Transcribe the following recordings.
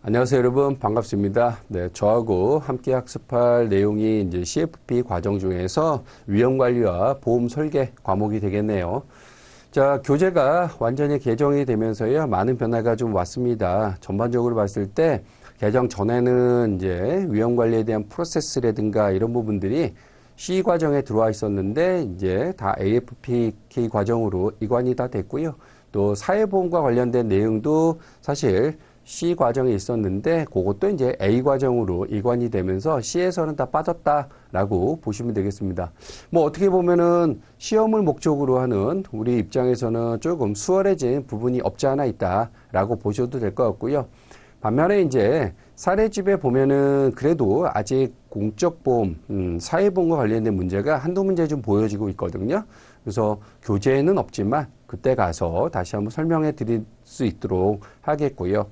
안녕하세요, 여러분. 반갑습니다. 네, 저하고 함께 학습할 내용이 이제 CFP 과정 중에서 위험관리와 보험 설계 과목이 되겠네요. 자, 교재가 완전히 개정이 되면서요, 많은 변화가 좀 왔습니다. 전반적으로 봤을 때, 개정 전에는 이제 위험관리에 대한 프로세스라든가 이런 부분들이 C 과정에 들어와 있었는데, 이제 다 AFPK 과정으로 이관이 다 됐고요. 또 사회보험과 관련된 내용도 사실 C 과정에 있었는데 그것도 이제 A 과정으로 이관이 되면서 C에서는 다 빠졌다라고 보시면 되겠습니다. 뭐 어떻게 보면은 시험을 목적으로 하는 우리 입장에서는 조금 수월해진 부분이 없지 않아 있다라고 보셔도 될 것 같고요. 반면에 이제 사례집에 보면은 그래도 아직 공적보험, 사회보험과 관련된 문제가 한두 문제 좀 보여지고 있거든요. 그래서 교재에는 없지만 그때 가서 다시 한번 설명해 드릴 수 있도록 하겠고요.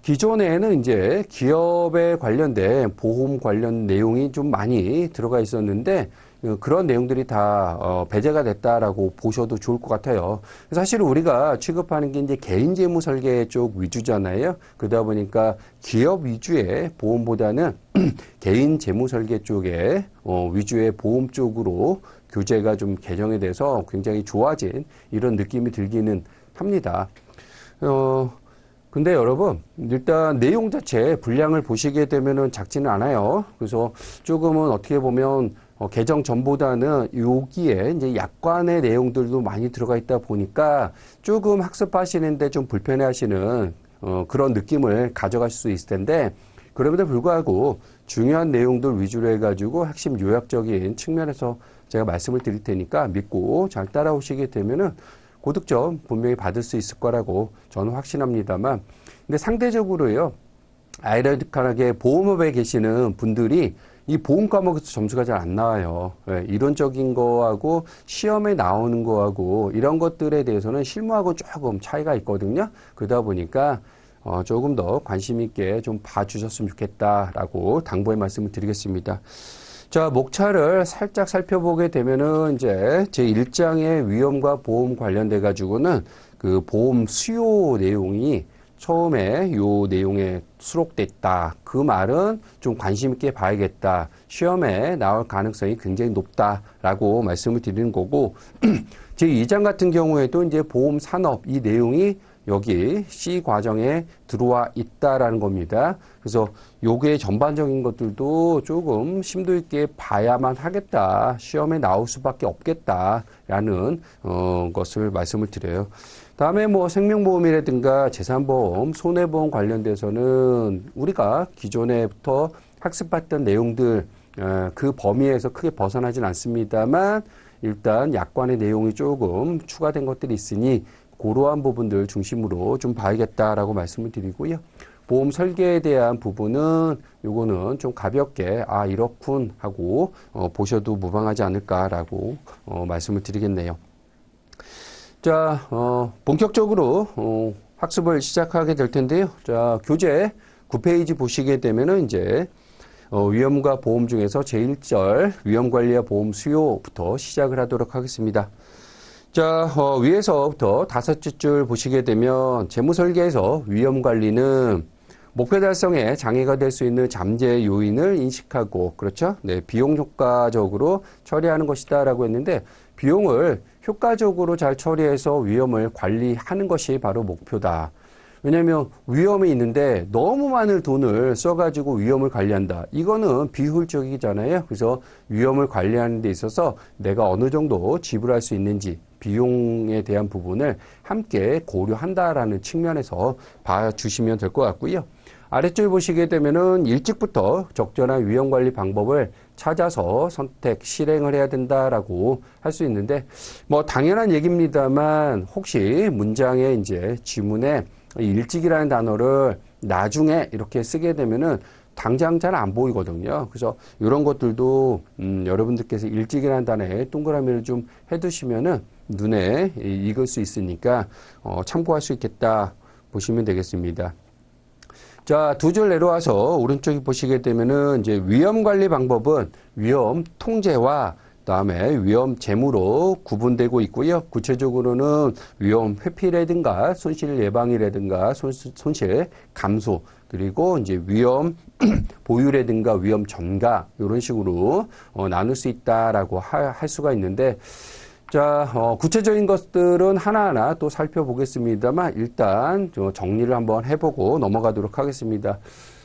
기존에는 이제 기업에 관련된 보험 관련 내용이 좀 많이 들어가 있었는데 그런 내용들이 다 배제가 됐다라고 보셔도 좋을 것 같아요. 사실 우리가 취급하는 게 이제 개인 재무 설계 쪽 위주잖아요. 그러다 보니까 기업 위주의 보험보다는 개인 재무 설계 쪽에 위주의 보험 쪽으로 교재가 좀 개정이 돼서 굉장히 좋아진 이런 느낌이 들기는 합니다. 근데 여러분, 일단 내용 자체 분량을 보시게 되면은 작지는 않아요. 그래서 조금은 어떻게 보면 개정 전보다는 여기에 이제 약관의 내용들도 많이 들어가 있다 보니까 조금 학습하시는데 좀 불편해 하시는 그런 느낌을 가져갈 수 있을 텐데, 그럼에도 불구하고 중요한 내용들 위주로 해가지고 핵심 요약적인 측면에서 제가 말씀을 드릴 테니까 믿고 잘 따라오시게 되면은 고득점 분명히 받을 수 있을 거라고 저는 확신합니다만, 근데 상대적으로요, 아이러니컬하게 보험업에 계시는 분들이 이 보험 과목에서 점수가 잘 안 나와요. 네, 이론적인 거하고 시험에 나오는 거하고 이런 것들에 대해서는 실무하고 조금 차이가 있거든요. 그러다 보니까 조금 더 관심 있게 좀 봐주셨으면 좋겠다라고 당부의 말씀을 드리겠습니다. 자, 목차를 살짝 살펴보게 되면은 이제 제1장의 위험과 보험 관련돼 가지고는 그 보험 수요 내용이 처음에 요 내용에 수록됐다. 그 말은 좀 관심 있게 봐야겠다. 시험에 나올 가능성이 굉장히 높다라고 말씀을 드리는 거고, 제2장 같은 경우에도 이제 보험 산업 이 내용이 여기 C 과정에 들어와 있다라는 겁니다. 그래서 요게 전반적인 것들도 조금 심도 있게 봐야만 하겠다. 시험에 나올 수밖에 없겠다라는 것을 말씀을 드려요. 다음에 뭐 생명보험이라든가 재산보험, 손해보험 관련돼서는 우리가 기존에부터 학습했던 내용들 그 범위에서 크게 벗어나진 않습니다만 일단 약관의 내용이 조금 추가된 것들이 있으니 그러한 부분들 중심으로 좀 봐야겠다라고 말씀을 드리고요. 보험 설계에 대한 부분은 요거는 좀 가볍게 이렇군 하고 보셔도 무방하지 않을까라고 말씀을 드리겠네요. 자, 본격적으로 학습을 시작하게 될 텐데요. 자, 교재 9페이지 보시게 되면은 이제 위험과 보험 중에서 제1절 위험관리와 보험 수요부터 시작을 하도록 하겠습니다. 자, 위에서부터 5째 줄 보시게 되면 재무설계에서 위험관리는 목표 달성에 장애가 될 수 있는 잠재 요인을 인식하고, 그렇죠? 네, 비용 효과적으로 처리하는 것이다라고 했는데, 비용을 효과적으로 잘 처리해서 위험을 관리하는 것이 바로 목표다. 왜냐하면 위험이 있는데 너무 많은 돈을 써가지고 위험을 관리한다. 이거는 비효율적이잖아요. 그래서 위험을 관리하는 데 있어서 내가 어느 정도 지불할 수 있는지 비용에 대한 부분을 함께 고려한다라는 측면에서 봐주시면 될 것 같고요. 아래줄 보시게 되면은 일찍부터 적절한 위험관리 방법을 찾아서 선택, 실행을 해야 된다라고 할 수 있는데, 뭐 당연한 얘기입니다만 혹시 문장에 이제 지문에 일찍이라는 단어를 나중에 이렇게 쓰게 되면은 당장 잘 안 보이거든요. 그래서 이런 것들도 여러분들께서 일찍이라는 단어에 동그라미를 좀 해두시면은 눈에 익을 수 있으니까 참고할 수 있겠다 보시면 되겠습니다. 자, 두 줄 내려와서 오른쪽에 보시게 되면은 이제 위험 관리 방법은 위험 통제와 그다음에 위험 재무로 구분되고 있고요. 구체적으로는 위험 회피라든가 손실 예방이라든가 손실 감소 그리고 이제 위험 보유라든가 위험 전가 이런 식으로 나눌 수 있다라고 할 수가 있는데 자, 구체적인 것들은 하나하나 또 살펴보겠습니다만 일단 정리를 한번 해보고 넘어가도록 하겠습니다.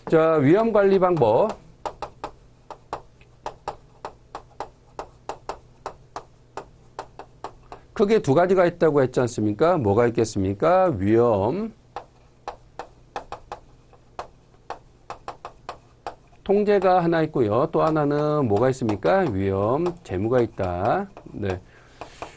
자, 위험 관리 방법. 크게 두 가지가 있다고 했지 않습니까? 뭐가 있겠습니까? 위험 통제가 하나 있고요. 또 하나는 뭐가 있습니까? 위험 재무가 있다. 네.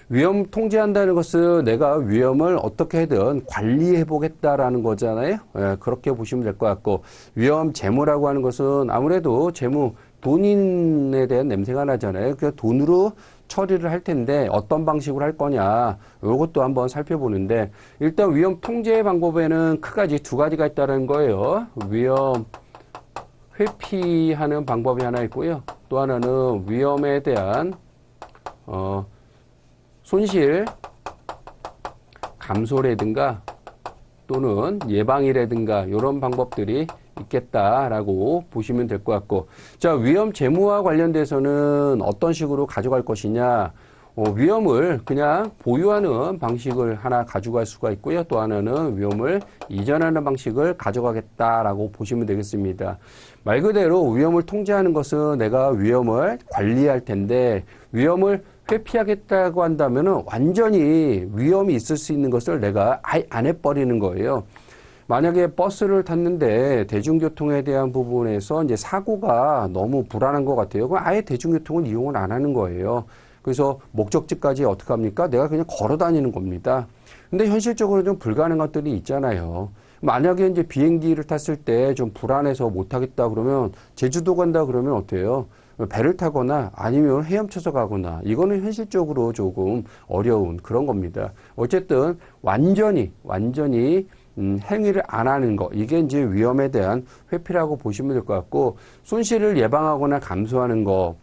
위험 통제한다는 것은 내가 위험을 어떻게든 관리해 보겠다라는 거잖아요. 예, 그렇게 보시면 될 것 같고 위험 재무라고 하는 것은 아무래도 재무 돈에 대한 냄새가 나잖아요. 그 돈으로 처리를 할 텐데 어떤 방식으로 할 거냐 이것도 한번 살펴보는데 일단 위험 통제 방법에는 크게 두 가지가 있다는 거예요. 위험 회피하는 방법이 하나 있고요. 또 하나는 위험에 대한 손실 감소라든가 또는 예방이라든가 이런 방법들이 있겠다라고 보시면 될 것 같고 자 위험 재무와 관련돼서는 어떤 식으로 가져갈 것이냐 위험을 그냥 보유하는 방식을 하나 가져갈 수가 있고요. 또 하나는 위험을 이전하는 방식을 가져가겠다라고 보시면 되겠습니다. 말 그대로 위험을 통제하는 것은 내가 위험을 관리할 텐데 위험을 회피하겠다고 한다면은 완전히 위험이 있을 수 있는 것을 내가 아예 안 해버리는 거예요. 만약에 버스를 탔는데 대중교통에 대한 부분에서 이제 사고가 너무 불안한 것 같아요. 그럼 아예 대중교통을 이용을 안 하는 거예요. 그래서 목적지까지 어떻게 합니까? 내가 그냥 걸어 다니는 겁니다. 근데 현실적으로 좀 불가능한 것들이 있잖아요. 만약에 이제 비행기를 탔을 때 좀 불안해서 못 하겠다 그러면 제주도 간다 그러면 어때요? 배를 타거나 아니면 헤엄쳐서 가거나 이거는 현실적으로 조금 어려운 그런 겁니다. 어쨌든 완전히 행위를 안 하는 거 이게 이제 위험에 대한 회피라고 보시면 될 것 같고 손실을 예방하거나 감소하는 거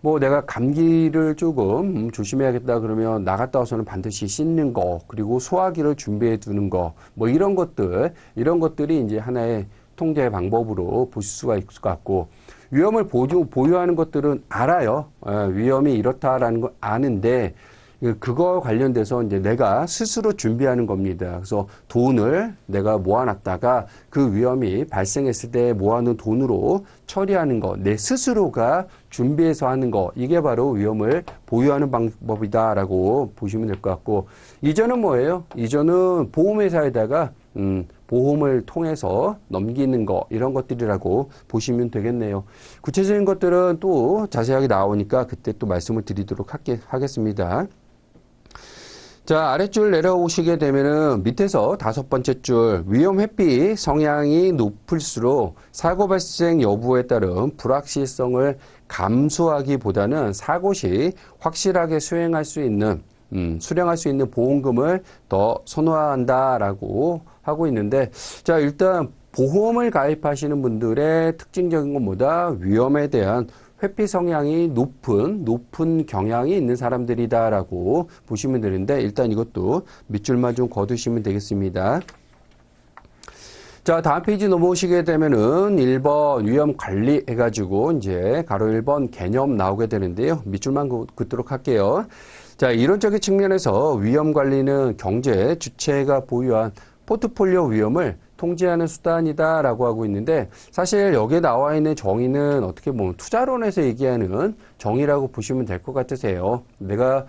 뭐 내가 감기를 조금 조심해야겠다 그러면 나갔다 와서는 반드시 씻는 거 그리고 소화기를 준비해 두는 거 뭐 이런 것들이 이제 하나의 통제 방법으로 보실 수가 있을 것 같고 위험을 보유하는 것들은 알아요. 위험이 이렇다라는 걸 아는데 그거 관련돼서 이제 내가 스스로 준비하는 겁니다. 그래서 돈을 내가 모아놨다가 그 위험이 발생했을 때 모아놓은 돈으로 처리하는 거, 내 스스로가 준비해서 하는 거, 이게 바로 위험을 보유하는 방법이다라고 보시면 될 것 같고, 이전은 뭐예요? 이전은 보험회사에다가 보험을 통해서 넘기는 거 이런 것들이라고 보시면 되겠네요. 구체적인 것들은 또 자세하게 나오니까 그때 또 말씀을 드리도록 하겠습니다. 자, 아랫줄 내려오시게 되면은 밑에서 5번째 줄 위험 회피 성향이 높을수록 사고 발생 여부에 따른 불확실성을 감수하기보다는 사고 시 확실하게 수령할 수 있는 보험금을 더 선호한다라고 하고 있는데, 자, 일단 보험을 가입하시는 분들의 특징적인 건 뭐다? 위험에 대한 회피 성향이 높은 경향이 있는 사람들이다라고 보시면 되는데, 일단 이것도 밑줄만 좀 거두시면 되겠습니다. 자, 다음 페이지 넘어오시게 되면은 1번 위험 관리 해가지고 이제 가로 1번 개념 나오게 되는데요. 밑줄만 긋도록 할게요. 자, 이론적인 측면에서 위험 관리는 경제 주체가 보유한 포트폴리오 위험을 통제하는 수단이다라고 하고 있는데 사실 여기에 나와 있는 정의는 어떻게 보면 투자론에서 얘기하는 정의라고 보시면 될 것 같으세요. 내가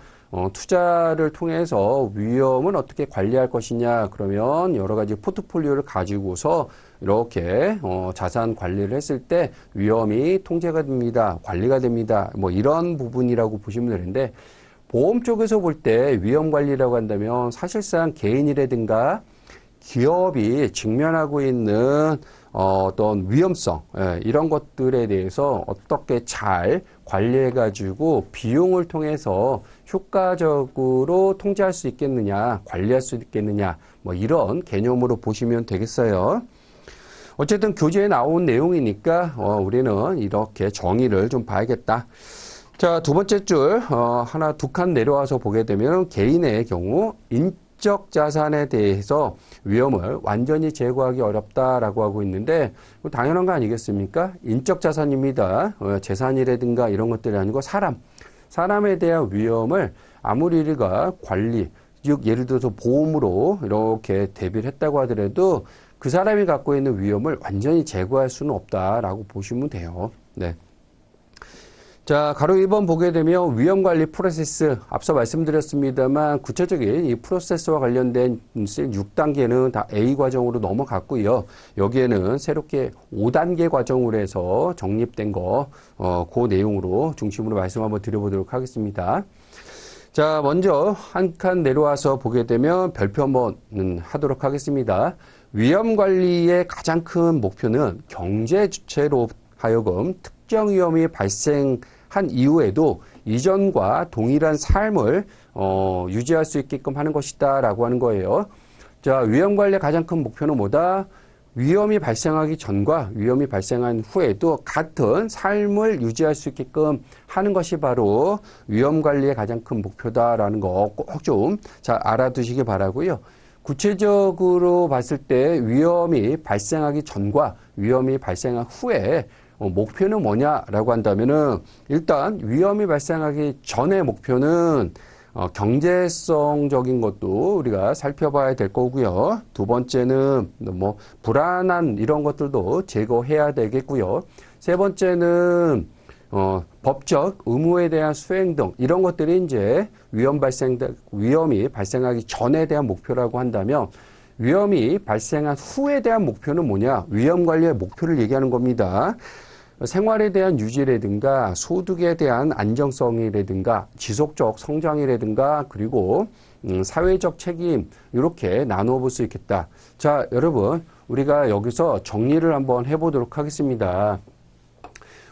투자를 통해서 위험을 어떻게 관리할 것이냐 그러면 여러 가지 포트폴리오를 가지고서 이렇게 자산 관리를 했을 때 위험이 통제가 됩니다. 관리가 됩니다. 뭐 이런 부분이라고 보시면 되는데 보험 쪽에서 볼 때 위험 관리라고 한다면 사실상 개인이라든가 기업이 직면하고 있는 어떤 위험성 이런 것들에 대해서 어떻게 잘 관리해가지고 비용을 통해서 효과적으로 통제할 수 있겠느냐 관리할 수 있겠느냐 뭐 이런 개념으로 보시면 되겠어요. 어쨌든 교재에 나온 내용이니까 우리는 이렇게 정의를 좀 봐야겠다. 자, 두 번째 줄, 하나, 두 칸 내려와서 보게 되면 개인의 경우 인적 자산에 대해서 위험을 완전히 제거하기 어렵다라고 하고 있는데, 당연한 거 아니겠습니까? 인적 자산입니다. 재산이라든가 이런 것들이 아니고 사람에 대한 위험을 아무리 우리가 관리, 즉 예를 들어서 보험으로 이렇게 대비를 했다고 하더라도 그 사람이 갖고 있는 위험을 완전히 제거할 수는 없다라고 보시면 돼요. 네. 자, 가로 1번 보게 되면 위험관리 프로세스, 앞서 말씀드렸습니다만 구체적인 이 프로세스와 관련된 6단계는 다 A 과정으로 넘어갔고요. 여기에는 새롭게 5단계 과정으로 해서 정립된 거, 그 내용으로 중심으로 말씀 한번 드려보도록 하겠습니다. 자, 먼저 한 칸 내려와서 보게 되면 별표 한번 하도록 하겠습니다. 위험관리의 가장 큰 목표는 경제 주체로 하여금 특정 위험이 발생한 이후에도 이전과 동일한 삶을 유지할 수 있게끔 하는 것이다라고 하는 거예요. 자, 위험관리의 가장 큰 목표는 뭐다? 위험이 발생하기 전과 위험이 발생한 후에도 같은 삶을 유지할 수 있게끔 하는 것이 바로 위험관리의 가장 큰 목표다라는 거 꼭 좀 잘 알아두시기 바라고요. 구체적으로 봤을 때 위험이 발생하기 전과 위험이 발생한 후에 목표는 뭐냐라고 한다면은 일단 위험이 발생하기 전의 목표는 경제성적인 것도 우리가 살펴봐야 될 거고요. 두 번째는 뭐 불안한 이런 것들도 제거해야 되겠고요. 세 번째는 법적 의무에 대한 수행 등 이런 것들이 이제 위험이 발생하기 전에 대한 목표라고 한다면 위험이 발생한 후에 대한 목표는 뭐냐? 위험 관리의 목표를 얘기하는 겁니다. 생활에 대한 유지라든가 소득에 대한 안정성이라든가 지속적 성장이라든가 그리고 사회적 책임 이렇게 나누어 볼 수 있겠다. 자, 여러분 우리가 여기서 정리를 한번 해보도록 하겠습니다.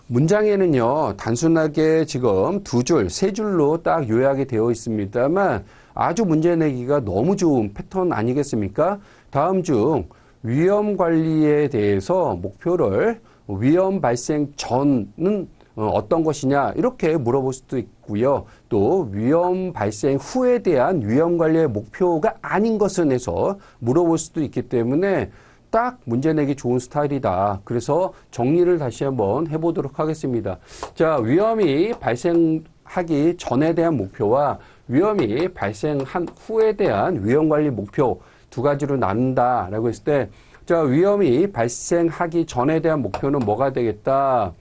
문장에는요 단순하게 지금 두 줄, 세 줄로 딱 요약이 되어 있습니다만 아주 문제 내기가 너무 좋은 패턴 아니겠습니까? 다음 중 위험 관리에 대해서 목표를 위험 발생 전은 어떤 것이냐 이렇게 물어볼 수도 있고요. 또 위험 발생 후에 대한 위험 관리의 목표가 아닌 것은 해서 물어볼 수도 있기 때문에 딱 문제 내기 좋은 스타일이다. 그래서 정리를 다시 한번 해보도록 하겠습니다. 자, 위험이 발생하기 전에 대한 목표와 위험이 발생한 후에 대한 위험 관리 목표 두 가지로 나눈다라고 했을 때 자, 위험이 발생하기 전에 대한 목표는 뭐가 되겠다?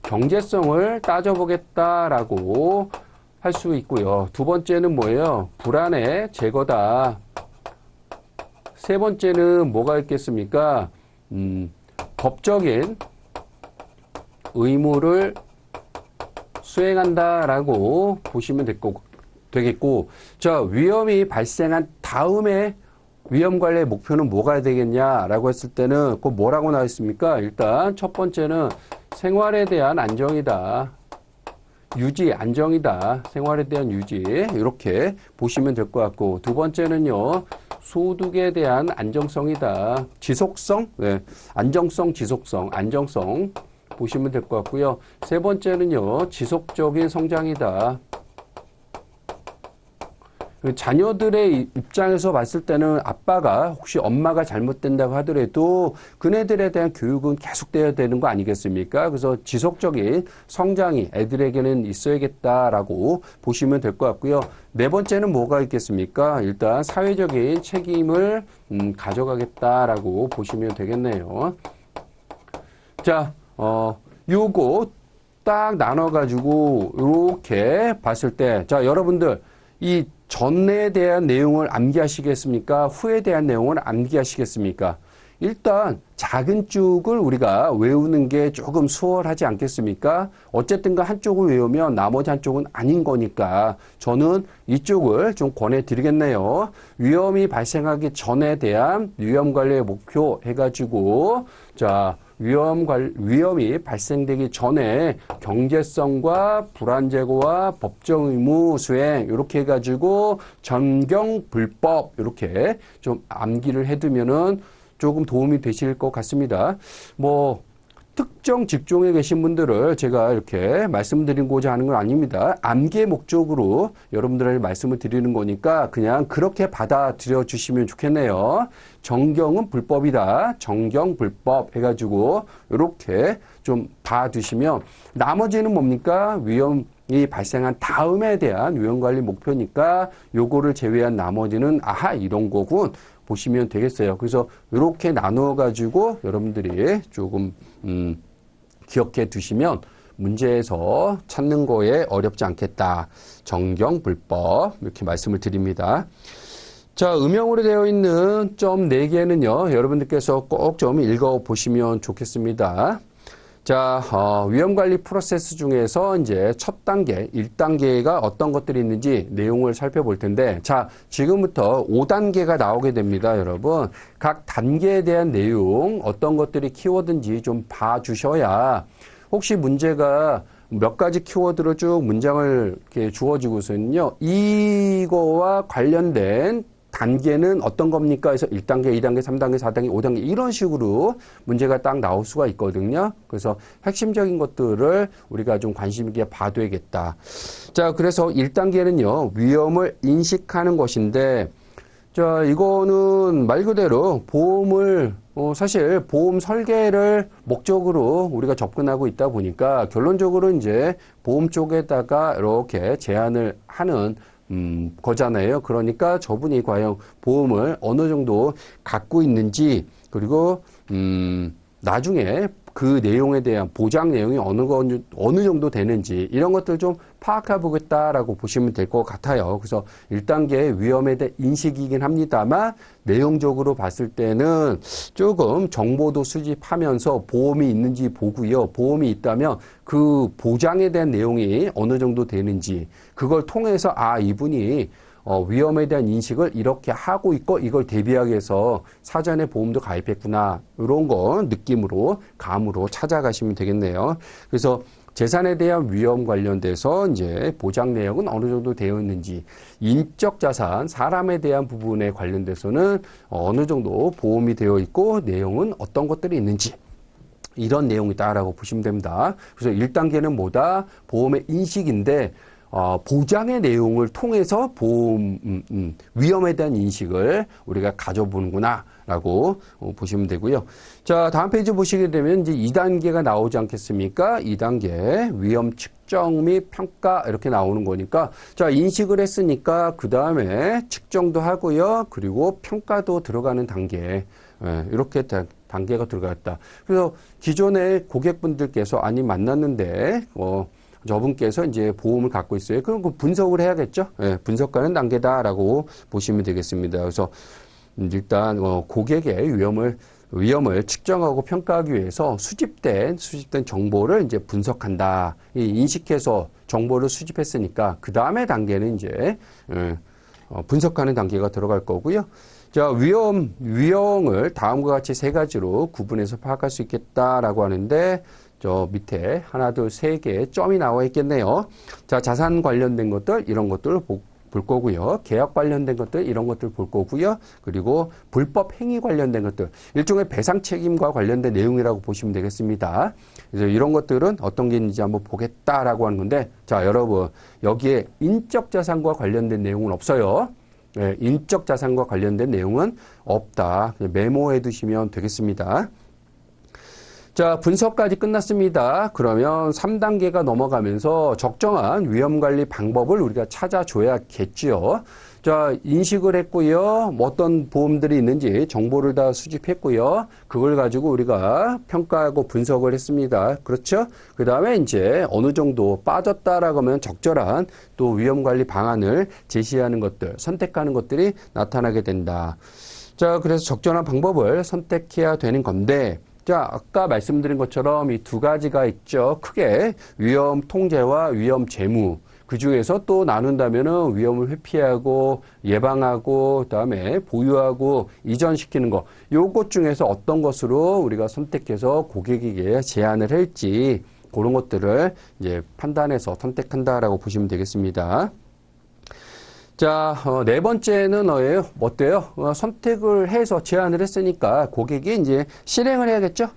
경제성을 따져보겠다라고 할 수 있고요. 두 번째는 뭐예요? 불안의 제거다. 세 번째는 뭐가 있겠습니까? 법적인 의무를 수행한다라고 보시면 되겠고, 자, 위험이 발생한 다음에 위험 관리의 목표는 뭐가 되겠냐라고 했을 때는 그 뭐라고 나와 있습니까? 일단 첫 번째는 생활에 대한 안정이다. 유지, 안정이다. 생활에 대한 유지. 이렇게 보시면 될 것 같고, 두 번째는요, 소득에 대한 안정성이다. 지속성? 네. 안정성, 지속성, 안정성 보시면 될 것 같고요. 세 번째는요, 지속적인 성장이다. 자녀들의 입장에서 봤을 때는 아빠가 혹시 엄마가 잘못된다고 하더라도 그네들에 대한 교육은 계속돼야 되는 거 아니겠습니까? 그래서 지속적인 성장이 애들에게는 있어야겠다라고 보시면 될 것 같고요. 네 번째는 뭐가 있겠습니까? 일단 사회적인 책임을 가져가겠다라고 보시면 되겠네요. 자, 요거 딱 나눠가지고 이렇게 봤을 때, 자, 여러분들 이 전에 대한 내용을 암기하시겠습니까? 후에 대한 내용을 암기하시겠습니까? 일단 작은 쪽을 우리가 외우는 게 조금 수월하지 않겠습니까? 어쨌든 한쪽을 외우면 나머지 한쪽은 아닌 거니까 저는 이쪽을 좀 권해드리겠네요. 위험이 발생하기 전에 대한 위험관리의 목표 해가지고 자 위험이 발생되기 전에 경제성과 불안 제거와 법정 의무 수행 이렇게 해가지고 전경불법 이렇게 좀 암기를 해두면은 조금 도움이 되실 것 같습니다. 뭐 특정 직종에 계신 분들을 제가 이렇게 말씀드리고자 하는 건 아닙니다. 암기의 목적으로 여러분들에게 말씀을 드리는 거니까 그냥 그렇게 받아들여 주시면 좋겠네요. 정경은 불법이다. 정경 불법 해가지고 이렇게 좀 봐두시면 나머지는 뭡니까? 위험이 발생한 다음에 대한 위험관리 목표니까 요거를 제외한 나머지는 아하 이런 거군 보시면 되겠어요. 그래서 이렇게 나누어 가지고 여러분들이 조금 기억해 두시면 문제에서 찾는 거에 어렵지 않겠다. 정경불법 이렇게 말씀을 드립니다. 자, 음영으로 되어 있는 점 4개는요. 여러분들께서 꼭 좀 읽어보시면 좋겠습니다. 자, 위험관리 프로세스 중에서 이제 첫 단계, 1단계가 어떤 것들이 있는지 내용을 살펴볼 텐데, 자, 지금부터 5단계가 나오게 됩니다, 여러분. 각 단계에 대한 내용, 어떤 것들이 키워드인지 좀 봐주셔야 혹시 문제가 몇 가지 키워드로 쭉 문장을 이렇게 주어지고서는요, 이거와 관련된 단계는 어떤 겁니까? 해서 1단계, 2단계, 3단계, 4단계, 5단계 이런 식으로 문제가 딱 나올 수가 있거든요. 그래서 핵심적인 것들을 우리가 좀 관심 있게 봐둬야겠다. 자, 그래서 1단계는요. 위험을 인식하는 것인데 자, 이거는 말 그대로 보험을 사실 보험 설계를 목적으로 우리가 접근하고 있다 보니까 결론적으로 이제 보험 쪽에다가 이렇게 제안을 하는 거잖아요. 그러니까 저분이 과연 보험을 어느 정도 갖고 있는지 그리고 나중에 그 내용에 대한 보장 내용이 어느 정도 되는지 이런 것들 좀 파악해 보겠다라고 보시면 될 것 같아요. 그래서 1단계 위험에 대한 인식이긴 합니다만 내용적으로 봤을 때는 조금 정보도 수집하면서 보험이 있는지 보고요. 보험이 있다면 그 보장에 대한 내용이 어느 정도 되는지 그걸 통해서 아, 이분이 위험에 대한 인식을 이렇게 하고 있고 이걸 대비하기 위해서 사전에 보험도 가입했구나. 이런 거 느낌으로 감으로 찾아가시면 되겠네요. 그래서 재산에 대한 위험 관련돼서 이제 보장 내역은 어느 정도 되어 있는지 인적 자산, 사람에 대한 부분에 관련돼서는 어느 정도 보험이 되어 있고 내용은 어떤 것들이 있는지 이런 내용이다라고 보시면 됩니다. 그래서 1단계는 뭐다? 보험의 인식인데 보장의 내용을 통해서 보험, 위험에 대한 인식을 우리가 가져보는구나, 라고 보시면 되고요. 자, 다음 페이지 보시게 되면 이제 2단계가 나오지 않겠습니까? 2단계, 위험 측정 및 평가, 이렇게 나오는 거니까, 자, 인식을 했으니까, 그 다음에 측정도 하고요. 그리고 평가도 들어가는 단계, 이렇게 단계가 들어갔다. 그래서 기존의 고객분들께서 아니 만났는데, 저분께서 이제 보험을 갖고 있어요. 그럼 그 분석을 해야겠죠? 예, 분석하는 단계다라고 보시면 되겠습니다. 그래서 일단 고객의 위험을 측정하고 평가하기 위해서 수집된 정보를 이제 분석한다. 인식해서 정보를 수집했으니까 그 다음에 단계는 이제 분석하는 단계가 들어갈 거고요. 자, 위험을 다음과 같이 3가지로 구분해서 파악할 수 있겠다라고 하는데 저 밑에 하나, 둘, 3개의 점이 나와 있겠네요. 자, 자산 관련된 것들, 이런 것들을 볼 거고요. 계약 관련된 것들, 이런 것들 볼 거고요. 그리고 불법 행위 관련된 것들, 일종의 배상 책임과 관련된 내용이라고 보시면 되겠습니다. 그래서 이런 것들은 어떤 게 있는지 한번 보겠다라고 하는 건데, 자, 여러분, 여기에 인적 자산과 관련된 내용은 없어요. 네, 인적 자산과 관련된 내용은 없다. 그냥 메모해 두시면 되겠습니다. 자, 분석까지 끝났습니다. 그러면 3단계가 넘어가면서 적정한 위험관리 방법을 우리가 찾아줘야겠지요. 자, 인식을 했고요. 어떤 보험들이 있는지 정보를 다 수집했고요. 그걸 가지고 우리가 평가하고 분석을 했습니다. 그렇죠? 그 다음에 이제 어느 정도 빠졌다라고 하면 적절한 또 위험관리 방안을 제시하는 것들, 선택하는 것들이 나타나게 된다. 자, 그래서 적절한 방법을 선택해야 되는 건데, 자, 아까 말씀드린 것처럼 이 2가지가 있죠. 크게 위험 통제와 위험 재무. 그 중에서 또 나눈다면은 위험을 회피하고 예방하고 그다음에 보유하고 이전시키는 거. 요것 중에서 어떤 것으로 우리가 선택해서 고객에게 제안을 할지 그런 것들을 이제 판단해서 선택한다라고 보시면 되겠습니다. 자, 네 번째는 뭐예요? 어때요? 선택을 해서 제안을 했으니까 고객이 이제 실행을 해야겠죠?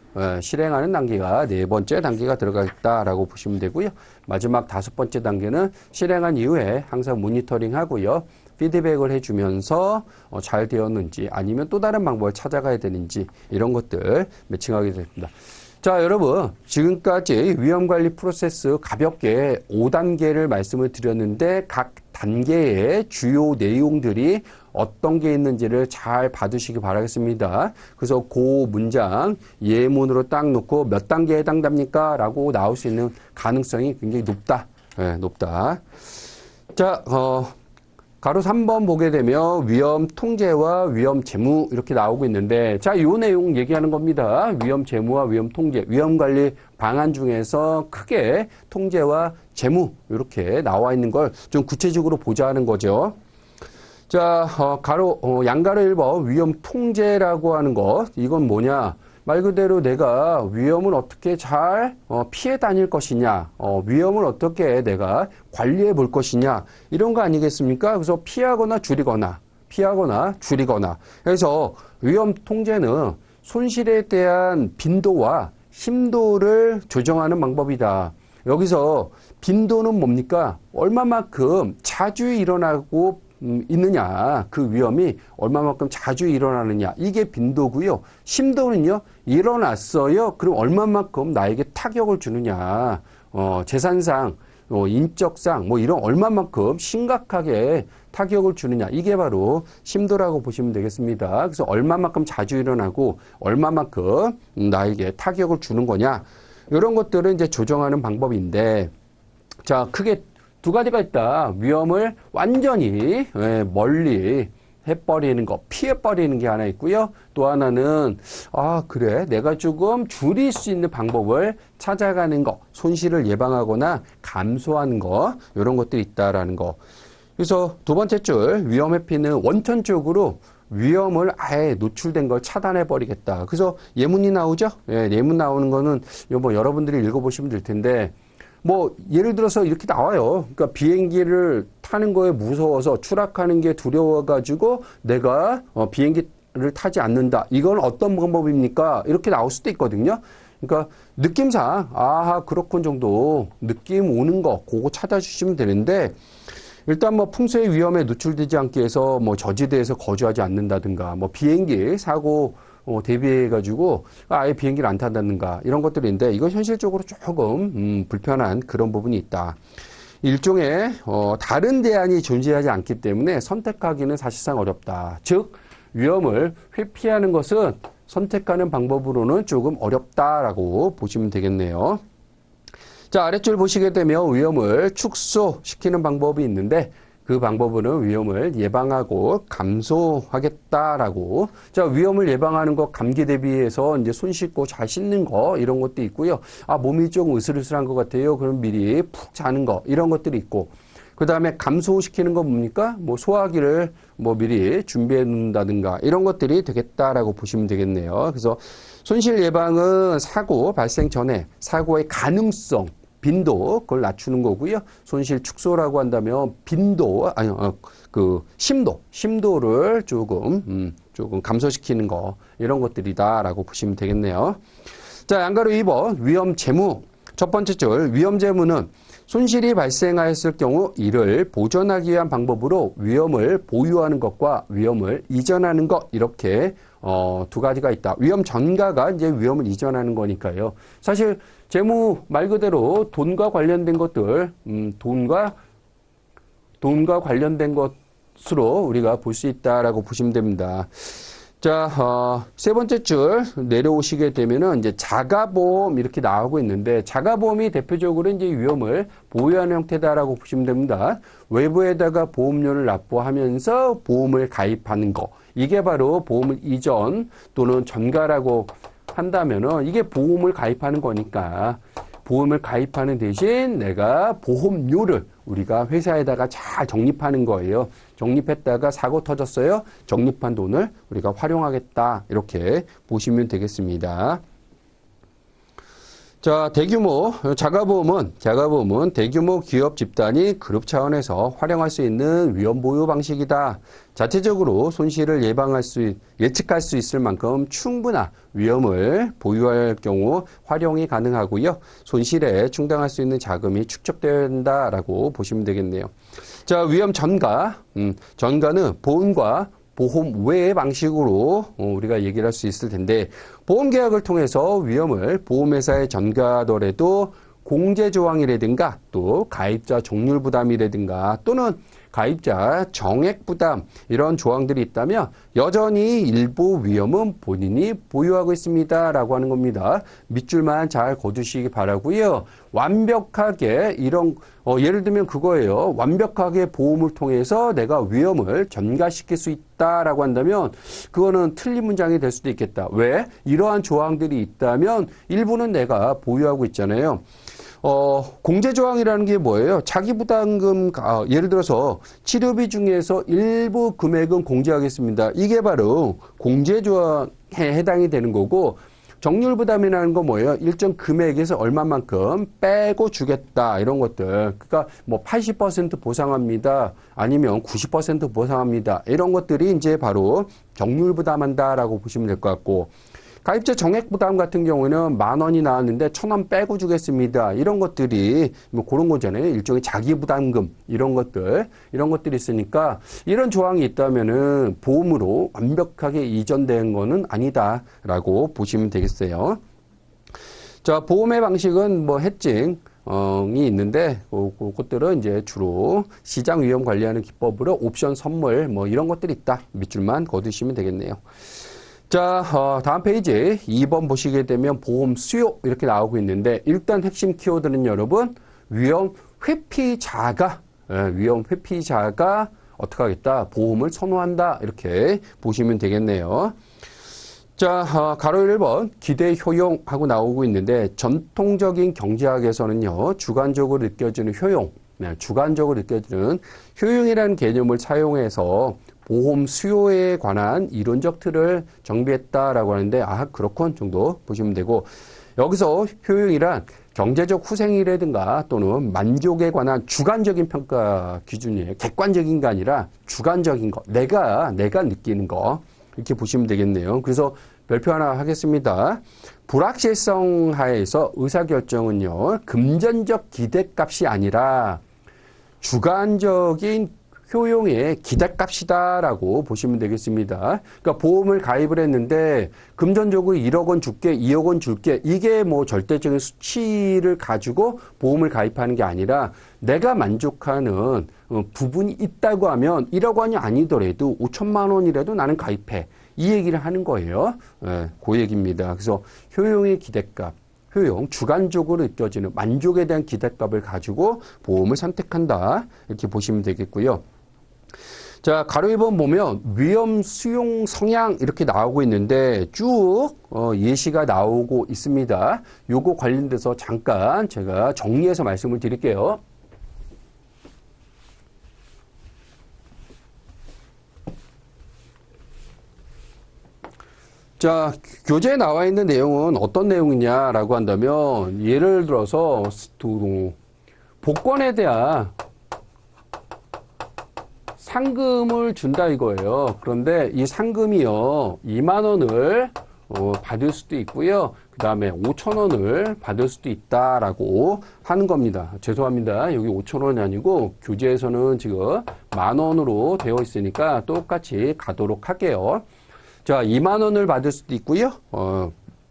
실행하는 단계가 네 번째 단계가 들어가겠다라고 보시면 되고요. 마지막 다섯 번째 단계는 실행한 이후에 항상 모니터링 하고요. 피드백을 해주면서 잘 되었는지 아니면 또 다른 방법을 찾아가야 되는지 이런 것들 매칭하게 됩니다. 자, 여러분 지금까지 위험관리 프로세스 가볍게 5단계를 말씀을 드렸는데 각 단계의 주요 내용들이 어떤 게 있는지를 잘 봐두시기 바라겠습니다. 그래서 그 문장 예문으로 딱 놓고 몇 단계에 해당됩니까? 라고 나올 수 있는 가능성이 굉장히 높다. 네, 높다. 자, 가로 3번 보게 되면 위험 통제와 위험 재무 이렇게 나오고 있는데 자, 이 내용 얘기하는 겁니다. 위험 재무와 위험 통제, 위험 관리 방안 중에서 크게 통제와 재무 이렇게 나와 있는 걸 좀 구체적으로 보자는 거죠. 자, 양가로 1번 위험 통제라고 하는 것 이건 뭐냐? 말 그대로 내가 위험을 어떻게 잘 피해 다닐 것이냐, 위험을 어떻게 내가 관리해 볼 것이냐, 이런 거 아니겠습니까? 그래서 피하거나 줄이거나, 그래서 위험 통제는 손실에 대한 빈도와 심도를 조정하는 방법이다. 여기서 빈도는 뭡니까? 얼마만큼 자주 일어나고 있느냐, 그 위험이 얼마만큼 자주 일어나느냐, 이게 빈도고요. 심도는요, 일어났어요. 그럼 얼마만큼 나에게 타격을 주느냐, 재산상, 인적상, 이런 얼마만큼 심각하게 타격을 주느냐, 이게 바로 심도라고 보시면 되겠습니다. 그래서 얼마만큼 자주 일어나고 얼마만큼 나에게 타격을 주는 거냐, 이런 것들은 이제 조정하는 방법인데, 자, 크게 두 가지가 있다. 위험을 완전히 멀리 해버리는 거, 피해버리는 게 하나 있고요. 또 하나는 그래, 내가 조금 줄일 수 있는 방법을 찾아가는 거, 손실을 예방하거나 감소하는 거, 이런 것들이 있다라는 거. 그래서 두 번째 줄, 위험 회피는 원천적으로 위험을 아예 노출된 걸 차단해버리겠다. 그래서 예문이 나오죠? 예문 나오는 거는 여러분들이 읽어보시면 될 텐데, 예를 들어서 이렇게 나와요. 그러니까 비행기를 타는 거에 무서워서 추락하는 게 두려워가지고 내가 비행기를 타지 않는다. 이건 어떤 방법입니까? 이렇게 나올 수도 있거든요. 그러니까 느낌상, 그렇군 정도 느낌 오는 거, 그거 찾아주시면 되는데, 일단 풍수의 위험에 노출되지 않기 위해서 저지대에서 거주하지 않는다든가, 비행기 사고 대비해가지고 아예 비행기를 안 탄다든가 이런 것들인데 이건 현실적으로 조금 불편한 그런 부분이 있다. 일종의 다른 대안이 존재하지 않기 때문에 선택하기는 사실상 어렵다. 즉 위험을 회피하는 것은 선택하는 방법으로는 조금 어렵다라고 보시면 되겠네요. 자, 아랫줄 보시게 되면 위험을 축소시키는 방법이 있는데 그 방법으로는 위험을 예방하고 감소하겠다라고. 자, 위험을 예방하는 거 감기 대비해서 이제 손 씻고 잘 씻는 거 이런 것도 있고요. 몸이 좀 으슬으슬한 것 같아요. 그럼 미리 푹 자는 거 이런 것들이 있고. 그 다음에 감소시키는 건 뭡니까? 소화기를 미리 준비해 놓는다든가 이런 것들이 되겠다라고 보시면 되겠네요. 그래서 손실 예방은 사고 발생 전에 사고의 가능성 빈도 그걸 낮추는 거고요. 손실 축소라고 한다면 빈도 심도를 조금 감소시키는 거 이런 것들이다라고 보시면 되겠네요. 자, 양가로 2번 위험 재무 첫 번째 줄 위험 재무는 손실이 발생하였을 경우 이를 보전하기 위한 방법으로 위험을 보유하는 것과 위험을 이전하는 것 이렇게 두 가지가 있다. 위험 전가가 이제 위험을 이전하는 거니까요. 사실 재무 말 그대로 돈과 관련된 것들, 돈과 관련된 것으로 우리가 볼 수 있다라고 보시면 됩니다. 자, 세 번째 줄 내려오시게 되면은 이제 자가보험 이렇게 나오고 있는데 자가보험이 대표적으로 이제 위험을 보유하는 형태다라고 보시면 됩니다. 외부에다가 보험료를 납부하면서 보험을 가입하는 거. 이게 바로 보험을 이전 또는 전가라고 한다면은 이게 보험을 가입하는 거니까 보험을 가입하는 대신 내가 보험료를 우리가 회사에다가 잘 적립하는 거예요. 적립했다가 사고 터졌어요. 적립한 돈을 우리가 활용하겠다. 이렇게 보시면 되겠습니다. 자, 대규모 자가보험은 대규모 기업 집단이 그룹 차원에서 활용할 수 있는 위험 보유 방식이다. 자체적으로 손실을 예측할 수 있을 만큼 충분한 위험을 보유할 경우 활용이 가능하고요. 손실에 충당할 수 있는 자금이 축적된다라고 보시면 되겠네요. 자, 위험 전가. 전가는 보험과 보험 외의 방식으로 우리가 얘기를 할 수 있을 텐데, 보험계약을 통해서 위험을 보험회사에 전가하더라도 공제조항이라든가 또 가입자 정률부담이라든가 또는 가입자 정액부담 이런 조항들이 있다면 여전히 일부 위험은 본인이 보유하고 있습니다 라고 하는 겁니다. 밑줄만 잘 거두시기 바라고요. 완벽하게 이런 예를 들면 그거예요. 완벽하게 보험을 통해서 내가 위험을 전가시킬 수 있다라고 한다면 그거는 틀린 문장이 될 수도 있겠다. 왜? 이러한 조항들이 있다면 일부는 내가 보유하고 있잖아요. 공제조항이라는 게 뭐예요? 자기부담금, 예를 들어서 치료비 중에서 일부 금액은 공제하겠습니다. 이게 바로 공제조항에 해당이 되는 거고, 정률부담이라는 건 뭐예요? 일정 금액에서 얼마만큼 빼고 주겠다. 이런 것들. 그러니까 뭐 80% 보상합니다. 아니면 90% 보상합니다. 이런 것들이 이제 바로 정률부담한다라고 보시면 될 것 같고, 가입자 정액부담 같은 경우는 10,000원이 나왔는데 1,000원 빼고 주겠습니다. 이런 것들이 뭐 그런 거잖아요. 일종의 자기부담금 이런 것들이 있으니까 이런 조항이 있다면은 보험으로 완벽하게 이전된 거는 아니다라고 보시면 되겠어요. 자, 보험의 방식은 뭐 해칭 이 있는데 그것들은 이제 주로 시장 위험 관리하는 기법으로 옵션 선물 뭐 이런 것들이 있다. 밑줄만 거두시면 되겠네요. 자, 다음 페이지 2번 보시게 되면 보험 수요 이렇게 나오고 있는데 일단 핵심 키워드는 여러분 위험 회피자가 어떻게 하겠다? 보험을 선호한다 이렇게 보시면 되겠네요. 자, 가로 1번 기대 효용하고 나오고 있는데 전통적인 경제학에서는요. 주관적으로 느껴지는 효용이라는 개념을 사용해서 보험 수요에 관한 이론적 틀을 정비했다라고 하는데 그렇군 정도 보시면 되고 여기서 효용이란 경제적 후생이라든가 또는 만족에 관한 주관적인 평가 기준이에요. 객관적인 게 아니라 주관적인 거, 내가 느끼는 거 이렇게 보시면 되겠네요. 그래서 별표 하나 하겠습니다. 불확실성 하에서 의사결정은요. 금전적 기대값이 아니라 주관적인 효용의 기대값이다라고 보시면 되겠습니다. 그러니까 보험을 가입을 했는데 금전적으로 1억 원 줄게, 2억 원 줄게 이게 뭐 절대적인 수치를 가지고 보험을 가입하는 게 아니라 내가 만족하는 부분이 있다고 하면 1억 원이 아니더라도 5천만 원이라도 나는 가입해. 이 얘기를 하는 거예요. 그 얘기입니다. 그래서 효용의 기대값. 주관적으로 느껴지는 만족에 대한 기대값을 가지고 보험을 선택한다. 이렇게 보시면 되겠고요. 자, 가로 2번 보면 위험 수용 성향 이렇게 나오고 있는데 쭉 예시가 나오고 있습니다. 요거 관련돼서 잠깐 제가 정리해서 말씀을 드릴게요. 자, 교재에 나와 있는 내용은 어떤 내용이냐라고 한다면 예를 들어서 복권에 대한 상금을 준다 이거예요. 그런데 이 상금이요 2만 원을 받을 수도 있고요. 그 다음에 5천 원을 받을 수도 있다라고 하는 겁니다. 죄송합니다. 여기 5천 원이 아니고 교재에서는 지금 10,000원으로 되어 있으니까 똑같이 가도록 할게요. 자, 2만 원을 받을 수도 있고요.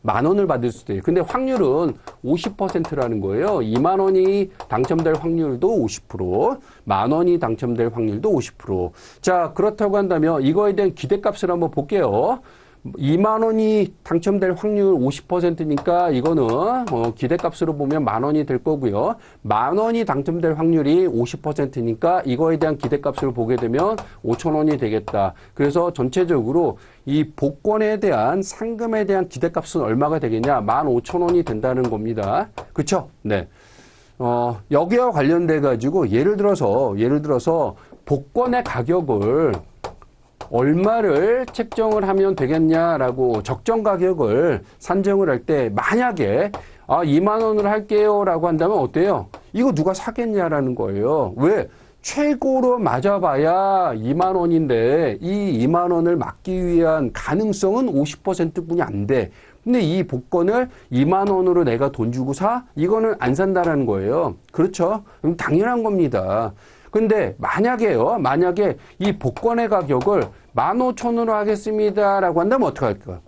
10,000원을 받을 수도 있어요. 근데 확률은 50%라는 거예요. 2만 원이 당첨될 확률도 50%, 10,000원이 당첨될 확률도 50%. 자, 그렇다고 한다면 이거에 대한 기대값을 한번 볼게요. 2만 원이 당첨될 확률 50%니까 이거는 기대값으로 보면 10,000원이 될 거고요. 10,000원이 당첨될 확률이 50%니까 이거에 대한 기대값을 보게 되면 5,000원이 되겠다. 그래서 전체적으로 이 복권에 대한 상금에 대한 기대값은 얼마가 되겠냐? 15,000원이 된다는 겁니다. 그쵸? 네. 여기와 관련돼 가지고 예를 들어서 복권의 가격을 얼마를 책정을 하면 되겠냐라고 적정 가격을 산정을 할 때 만약에 아, 2만 원을 할게요 라고 한다면 어때요? 이거 누가 사겠냐라는 거예요. 왜? 최고로 맞아봐야 2만 원인데 이 2만 원을 막기 위한 가능성은 50%뿐이 안 돼. 근데 이 복권을 2만 원으로 내가 돈 주고 사? 이거는 안 산다라는 거예요. 그렇죠? 그럼 당연한 겁니다. 근데 만약에 이 복권의 가격을 15,000원으로 하겠습니다라고 한다면 어떻게 할까요?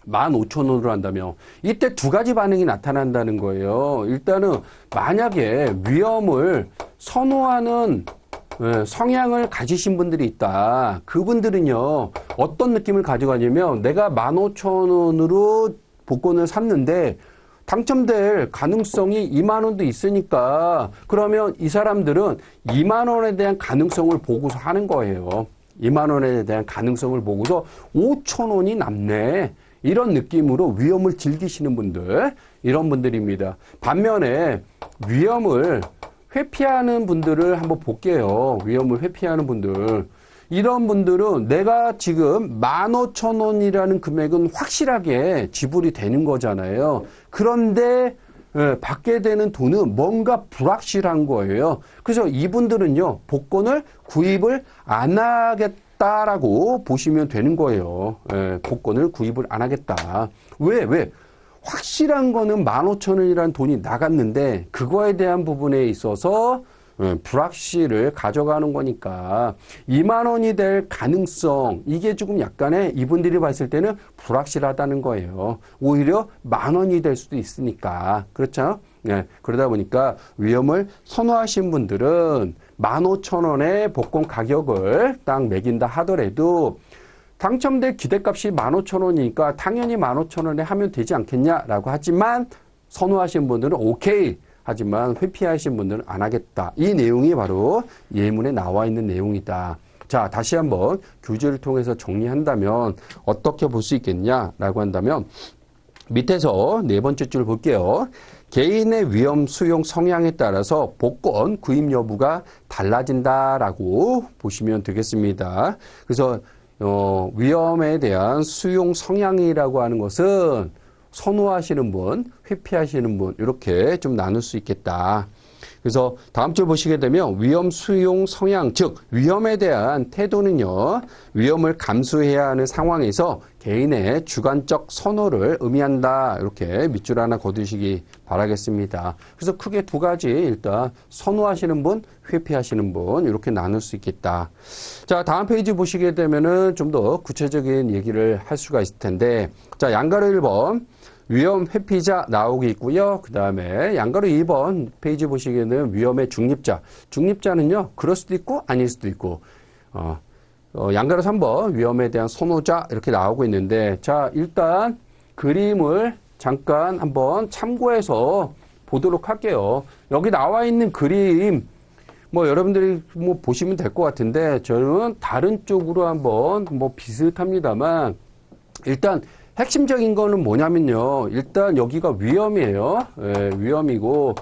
15,000원으로 한다면 이때 두 가지 반응이 나타난다는 거예요. 일단은 만약에 위험을 선호하는 성향을 가지신 분들이 있다. 그분들은요, 어떤 느낌을 가져가냐면 내가 15,000원으로 복권을 샀는데 당첨될 가능성이 2만 원도 있으니까 그러면 이 사람들은 2만 원에 대한 가능성을 보고서 하는 거예요. 2만 원에 대한 가능성을 보고서 5천 원이 남네. 이런 느낌으로 위험을 즐기시는 분들, 이런 분들입니다. 반면에 위험을 회피하는 분들을 한번 볼게요. 위험을 회피하는 분들. 이런 분들은 내가 지금 15,000원이라는 금액은 확실하게 지불이 되는 거잖아요. 그런데 받게 되는 돈은 뭔가 불확실한 거예요. 그래서 이분들은요, 복권을 구입을 안 하겠다라고 보시면 되는 거예요. 복권을 구입을 안 하겠다. 왜? 확실한 거는 15,000원이라는 돈이 나갔는데 그거에 대한 부분에 있어서 불확실을 가져가는 거니까 2만 원이 될 가능성, 이게 조금 약간의 이분들이 봤을 때는 불확실하다는 거예요. 오히려 10,000원이 될 수도 있으니까. 그렇죠? 그러다 보니까 위험을 선호하신 분들은 15,000원의 복권 가격을 딱 매긴다 하더라도 당첨될 기대값이 15,000원이니까 당연히 15,000원에 하면 되지 않겠냐라고 하지만 선호하신 분들은 오케이. 하지만 회피하신 분들은 안 하겠다. 이 내용이 바로 예문에 나와 있는 내용이다. 자, 다시 한번 교재를 통해서 정리한다면 어떻게 볼 수 있겠냐라고 한다면 밑에서 네 번째 줄 볼게요. 개인의 위험 수용 성향에 따라서 복권 구입 여부가 달라진다라고 보시면 되겠습니다. 그래서 위험에 대한 수용 성향이라고 하는 것은 선호하시는 분, 회피하시는 분 이렇게 좀 나눌 수 있겠다. 그래서 다음 줄 보시게 되면 위험 수용 성향, 즉 위험에 대한 태도는요. 위험을 감수해야 하는 상황에서 개인의 주관적 선호를 의미한다. 이렇게 밑줄 하나 거두시기 바라겠습니다. 그래서 크게 두 가지 일단 선호하시는 분, 회피하시는 분 이렇게 나눌 수 있겠다. 자, 다음 페이지 보시게 되면은 좀 더 구체적인 얘기를 할 수가 있을 텐데 자, 양가로 1번 위험 회피자 나오고 있고요. 그 다음에 양가로 2번 페이지 보시기에는 위험의 중립자. 중립자는요, 그럴 수도 있고 아닐 수도 있고, 양가로 3번 위험에 대한 선호자 이렇게 나오고 있는데, 자, 일단 그림을 잠깐 한번 참고해서 보도록 할게요. 여기 나와 있는 그림, 여러분들이 보시면 될 것 같은데, 저는 다른 쪽으로 한번 비슷합니다만, 일단 핵심적인 거는 뭐냐면요. 일단 여기가 위험이에요. 위험이고,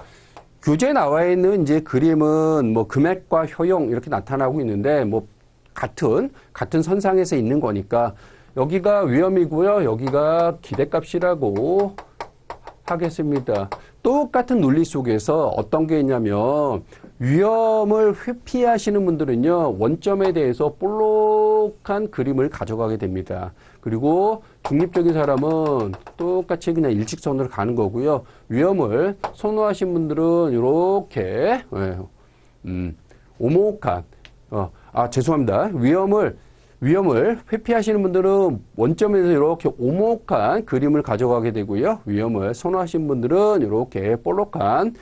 교재에 나와 있는 이제 그림은 금액과 효용 이렇게 나타나고 있는데, 같은 선상에서 있는 거니까, 여기가 위험이고요. 여기가 기대값이라고 하겠습니다. 똑같은 논리 속에서 어떤 게 있냐면, 위험을 회피하시는 분들은요, 원점에 대해서 볼록한 그림을 가져가게 됩니다. 그리고 중립적인 사람은 똑같이 그냥 일직선으로 가는 거고요. 위험을 선호하신 분들은 이렇게 오목한 죄송합니다. 위험을 회피하시는 분들은 원점에서 이렇게 오목한 그림을 가져가게 되고요. 위험을 선호하신 분들은 이렇게 볼록한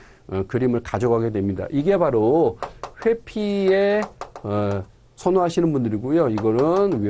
그림을 가져가게 됩니다. 이게 바로 회피에 선호하시는 분들이고요. 이거는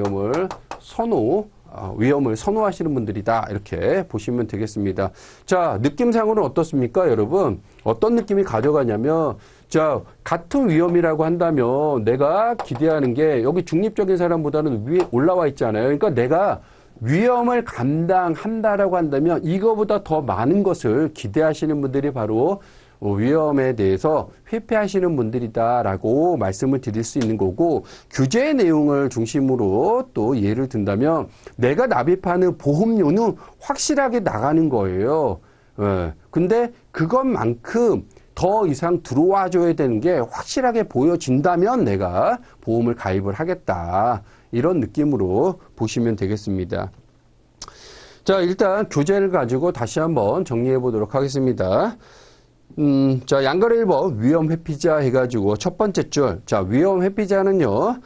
위험을 선호하시는 분들이다. 이렇게 보시면 되겠습니다. 자, 느낌상으로는 어떻습니까, 여러분? 어떤 느낌이 가져가냐면, 자, 같은 위험이라고 한다면 내가 기대하는 게 여기 중립적인 사람보다는 위에 올라와 있잖아요. 그러니까 내가 위험을 감당한다라고 한다면 이거보다 더 많은 것을 기대하시는 분들이 바로 위험에 대해서 회피하시는 분들이다라고 말씀을 드릴 수 있는 거고, 규제의 내용을 중심으로 또 예를 든다면 내가 납입하는 보험료는 확실하게 나가는 거예요. 근데 그것만큼 더 이상 들어와 줘야 되는 게 확실하게 보여진다면 내가 보험을 가입을 하겠다. 이런 느낌으로 보시면 되겠습니다. 자, 일단 교재를 가지고 다시 한번 정리해 보도록 하겠습니다. 자, 양가로 1번 위험 회피자 해가지고 첫 번째 줄. 자, 위험 회피자는요,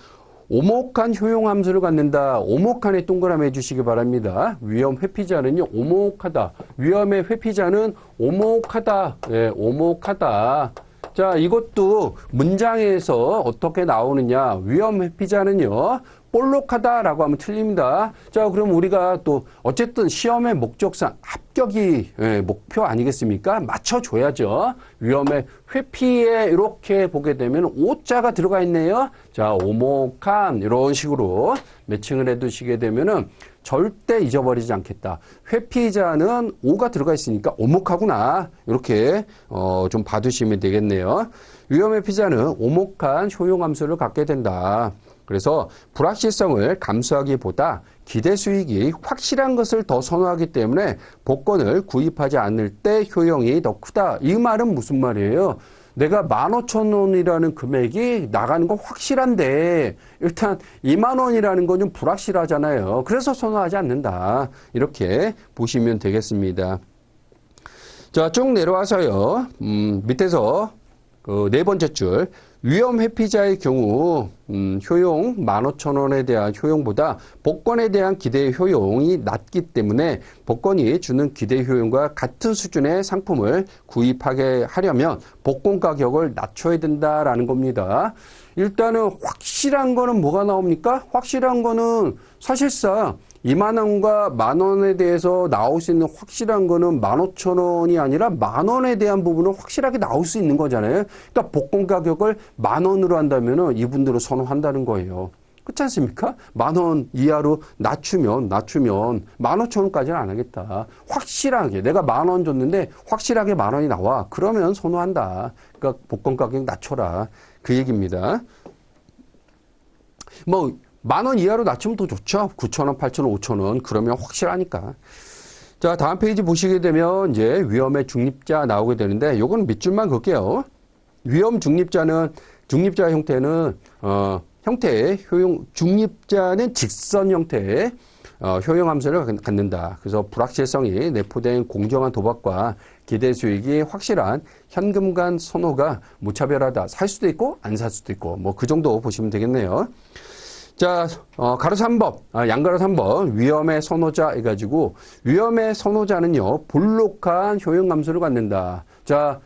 오목한 효용 함수를 갖는다. 오목한에 동그라미 해주시기 바랍니다. 위험 회피자는요, 오목하다. 위험의 회피자는 오목하다. 예, 오목하다. 자, 이것도 문장에서 어떻게 나오느냐. 위험 회피자는요, 볼록하다라고 하면 틀립니다. 자, 그럼 우리가 또 어쨌든 시험의 목적상 합격이 목표 아니겠습니까? 맞춰줘야죠. 위험의 회피에 이렇게 보게 되면 오자가 들어가 있네요. 자, 오목한 이런 식으로 매칭을 해두시게 되면은 절대 잊어버리지 않겠다. 회피자는 오가 들어가 있으니까 오목하구나. 이렇게 좀 봐두시면 되겠네요. 위험 회피자는 오목한 효용함수를 갖게 된다. 그래서 불확실성을 감수하기보다 기대 수익이 확실한 것을 더 선호하기 때문에 복권을 구입하지 않을 때 효용이 더 크다. 이 말은 무슨 말이에요? 내가 15,000원이라는 금액이 나가는 건 확실한데 일단 20,000원이라는 건 좀 불확실하잖아요. 그래서 선호하지 않는다. 이렇게 보시면 되겠습니다. 자, 쭉 내려와서요. 밑에서 그 네 번째 줄. 위험 회피자의 경우 효용 15,000원에 대한 효용보다 복권에 대한 기대 효용이 낮기 때문에 복권이 주는 기대 효용과 같은 수준의 상품을 구입하게 하려면 복권 가격을 낮춰야 된다라는 겁니다. 일단은 확실한 거는 뭐가 나옵니까? 확실한 거는 사실상 2만 원과 만 원에 대해서 나올 수 있는 확실한 거는 15,000원이 아니라 만 원에 대한 부분은 확실하게 나올 수 있는 거잖아요. 그러니까 복권 가격을 만 원으로 한다면은 이분들은 선호한다는 거예요. 그렇지 않습니까? 만 원 이하로 낮추면 15,000원까지는 안 하겠다. 확실하게 내가 만 원 줬는데 확실하게 만 원이 나와. 그러면 선호한다. 그러니까 복권 가격 낮춰라. 그 얘기입니다. 뭐 10,000원 이하로 낮추면 더 좋죠. 9,000원, 8,000원, 5,000원. 그러면 확실하니까. 자, 다음 페이지 보시게 되면 이제 위험의 중립자 나오게 되는데 요거는 밑줄만 긋게요. 위험 중립자는 중립자 형태는 형태의 효용 중립자는 직선 형태의 효용 함수를 갖는다. 그래서 불확실성이 내포된 공정한 도박과 기대 수익이 확실한 현금 간 선호가 무차별하다. 살 수도 있고 안 살 수도 있고 뭐 그 정도 보시면 되겠네요. 자, 가로 3번, 양가로 3번, 위험의 선호자 해가지고, 위험의 선호자는요, 볼록한 효용함수를 갖는다. 자,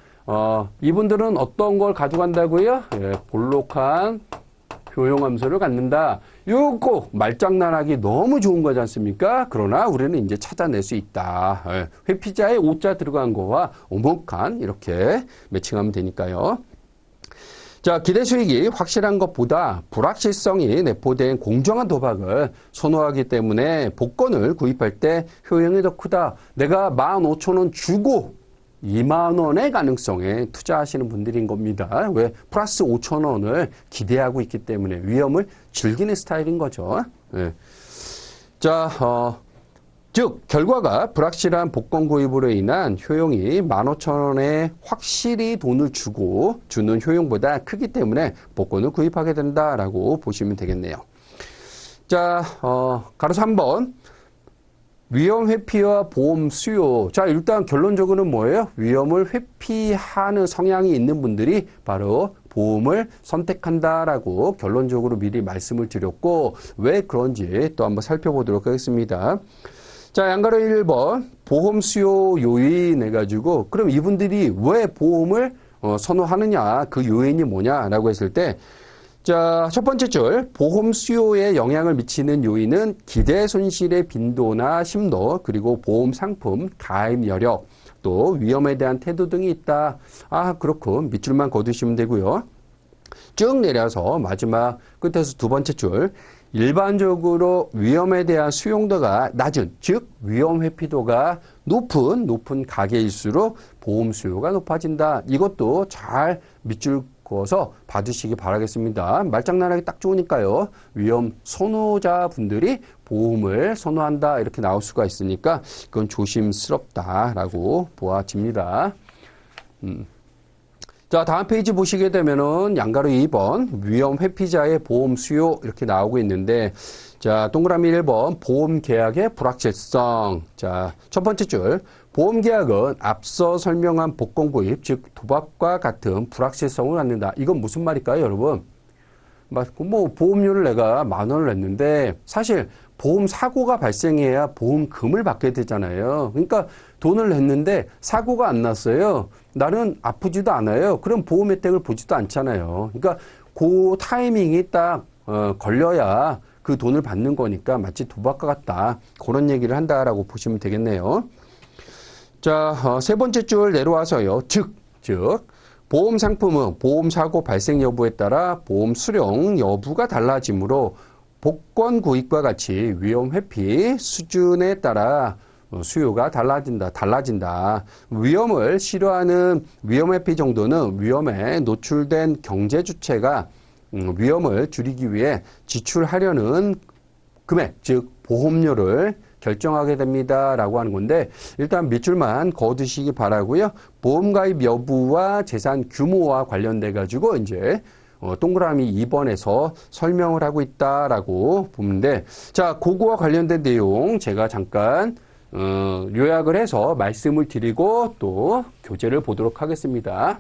이분들은 어떤 걸 가져간다고요? 예, 볼록한 효용함수를 갖는다. 요거 말장난하기 너무 좋은 거지 않습니까? 그러나 우리는 이제 찾아낼 수 있다. 예, 회피자에 오자 들어간 거와 오목한 이렇게 매칭하면 되니까요. 자, 기대 수익이 확실한 것보다 불확실성이 내포된 공정한 도박을 선호하기 때문에 복권을 구입할 때 효용이 더 크다. 내가 15,000원 주고 2만 원의 가능성에 투자하시는 분들인 겁니다. 왜? 플러스 5,000원을 기대하고 있기 때문에 위험을 즐기는 스타일인 거죠. 네. 자, 즉 결과가 불확실한 복권 구입으로 인한 효용이 15,000원에 확실히 돈을 주고 주는 효용보다 크기 때문에 복권을 구입하게 된다라고 보시면 되겠네요. 자, 가로 3번 위험 회피와 보험 수요. 자, 일단 결론적으로는 뭐예요? 위험을 회피하는 성향이 있는 분들이 바로 보험을 선택한다라고 결론적으로 미리 말씀을 드렸고 왜 그런지 또 한번 살펴보도록 하겠습니다. 자, 양가로 1번 보험 수요 요인 해가지고 그럼 이분들이 왜 보험을 선호하느냐 그 요인이 뭐냐라고 했을 때 자, 첫 번째 줄 보험 수요에 영향을 미치는 요인은 기대 손실의 빈도나 심도 그리고 보험 상품 가입 여력 또 위험에 대한 태도 등이 있다. 아, 그렇고 밑줄만 거두시면 되고요. 쭉 내려서 마지막 끝에서 두 번째 줄 일반적으로 위험에 대한 수용도가 낮은 즉 위험 회피도가 높은 가계일수록 보험 수요가 높아진다. 이것도 잘 밑줄 그어서 봐주시기 바라겠습니다. 말장난하기 딱 좋으니까요. 위험 선호자분들이 보험을 선호한다 이렇게 나올 수가 있으니까 그건 조심스럽다라고 보아집니다. 자, 다음 페이지 보시게 되면은 양가로 2번 위험 회피자의 보험 수요 이렇게 나오고 있는데, 자, 동그라미 1번 보험 계약의 불확실성. 자, 첫 번째 줄 보험 계약은 앞서 설명한 복권 구입 즉 도박과 같은 불확실성을 갖는다. 이건 무슨 말일까요, 여러분? 뭐 보험료를 내가 10,000원을 냈는데 사실 보험 사고가 발생해야 보험금을 받게 되잖아요. 그러니까 돈을 냈는데 사고가 안 났어요. 나는 아프지도 않아요. 그럼 보험 혜택을 보지도 않잖아요. 그러니까 그 타이밍이 딱 걸려야 그 돈을 받는 거니까 마치 도박과 같다. 그런 얘기를 한다라고 보시면 되겠네요. 자, 세 번째 줄 내려와서요. 즉 보험 상품은 보험 사고 발생 여부에 따라 보험 수령 여부가 달라지므로 복권 구입과 같이 위험 회피 수준에 따라 수요가 달라진다. 위험을 싫어하는 위험 회피 정도는 위험에 노출된 경제 주체가 위험을 줄이기 위해 지출하려는 금액, 즉 보험료를 결정하게 됩니다. 라고 하는 건데, 일단 밑줄만 그어두시기 바라고요. 보험 가입 여부와 재산 규모와 관련돼 가지고 이제 동그라미 2번에서 설명을 하고 있다라고 보는데, 자, 그거와 관련된 내용 제가 잠깐 요약을 해서 말씀을 드리고 또 교재를 보도록 하겠습니다.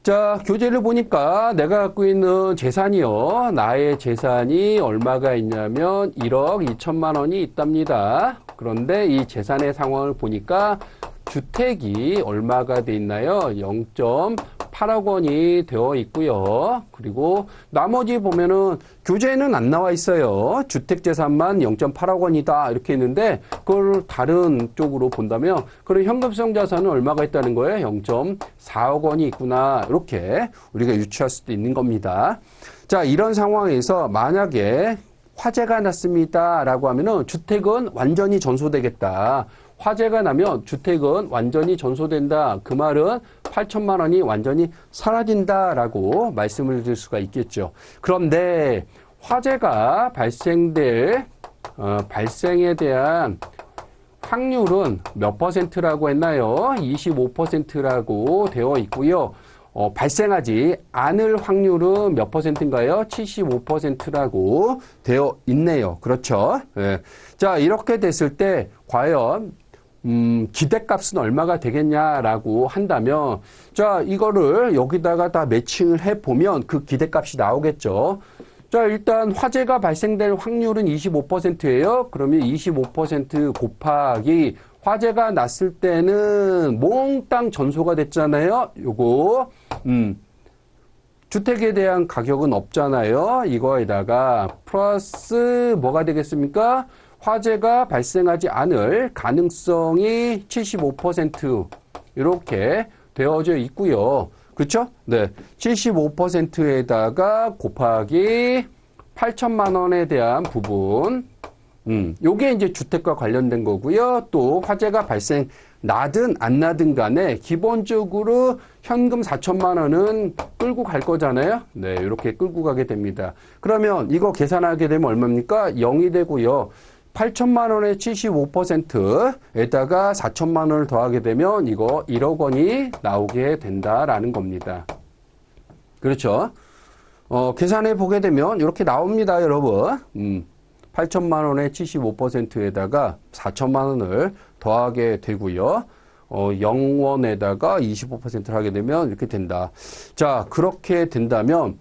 자, 교재를 보니까 내가 갖고 있는 재산이요. 나의 재산이 얼마가 있냐면 1억 2천만 원이 있답니다. 그런데 이 재산의 상황을 보니까 주택이 얼마가 돼 있나요? 0.8억 원이 되어 있고요. 그리고 나머지 보면은 교재에는 안 나와 있어요. 주택재산만 0.8억 원이다 이렇게 있는데, 그걸 다른 쪽으로 본다면 그럼 현금성 자산은 얼마가 있다는 거예요? 0.4억 원이 있구나. 이렇게 우리가 유추할 수도 있는 겁니다. 자, 이런 상황에서 만약에 화재가 났습니다 라고 하면은 주택은 완전히 전소되겠다. 화재가 나면 주택은 완전히 전소된다. 그 말은 8천만 원이 완전히 사라진다라고 말씀을 드릴 수가 있겠죠. 그런데 화재가 발생에 대한 확률은 몇 퍼센트라고 했나요? 25%라고 되어 있고요. 발생하지 않을 확률은 몇 퍼센트인가요? 75%라고 되어 있네요. 그렇죠? 네. 자, 이렇게 됐을 때 과연 기대값은 얼마가 되겠냐라고 한다면, 자, 이거를 여기다가 다 매칭을 해보면 그 기대값이 나오겠죠. 자, 일단 화재가 발생될 확률은 25%예요. 그러면 25% 곱하기 화재가 났을 때는 몽땅 전소가 됐잖아요. 요거 주택에 대한 가격은 없잖아요. 이거에다가 플러스 뭐가 되겠습니까? 화재가 발생하지 않을 가능성이 75% 이렇게 되어져 있고요. 그렇죠? 네. 75%에다가 곱하기 8천만 원에 대한 부분. 요게 이제 주택과 관련된 거고요. 또 화재가 발생 나든 안 나든 간에 기본적으로 현금 4천만 원은 끌고 갈 거잖아요. 네, 이렇게 끌고 가게 됩니다. 그러면 이거 계산하게 되면 얼마입니까? 0이 되고요. 8천만 원의 75%에다가 4천만 원을 더하게 되면 이거 1억 원이 나오게 된다라는 겁니다. 그렇죠? 계산해 보게 되면 이렇게 나옵니다, 여러분. 8천만 원의 75%에다가 4천만 원을 더하게 되고요. 0원에다가 25%를 하게 되면 이렇게 된다. 자, 그렇게 된다면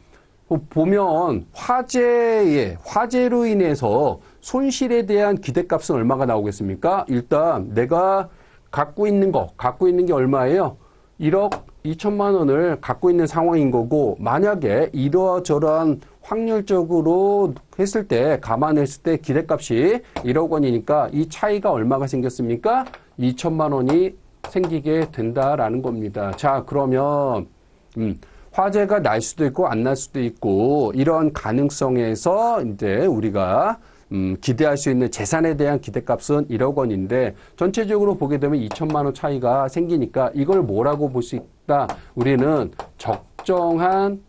보면 화재로 인해서 손실에 대한 기대값은 얼마가 나오겠습니까? 일단 내가 갖고 있는 게 얼마예요? 1억 2천만 원을 갖고 있는 상황인 거고, 만약에 이러저러한 확률적으로 했을 때, 감안했을 때 기대값이 1억 원이니까 이 차이가 얼마가 생겼습니까? 2천만 원이 생기게 된다라는 겁니다. 자, 그러면 화재가 날 수도 있고 안 날 수도 있고, 이런 가능성에서 이제 우리가 기대할 수 있는 재산에 대한 기대값은 1억 원인데, 전체적으로 보게 되면 2천만 원 차이가 생기니까 이걸 뭐라고 볼 수 있다? 우리는 적정한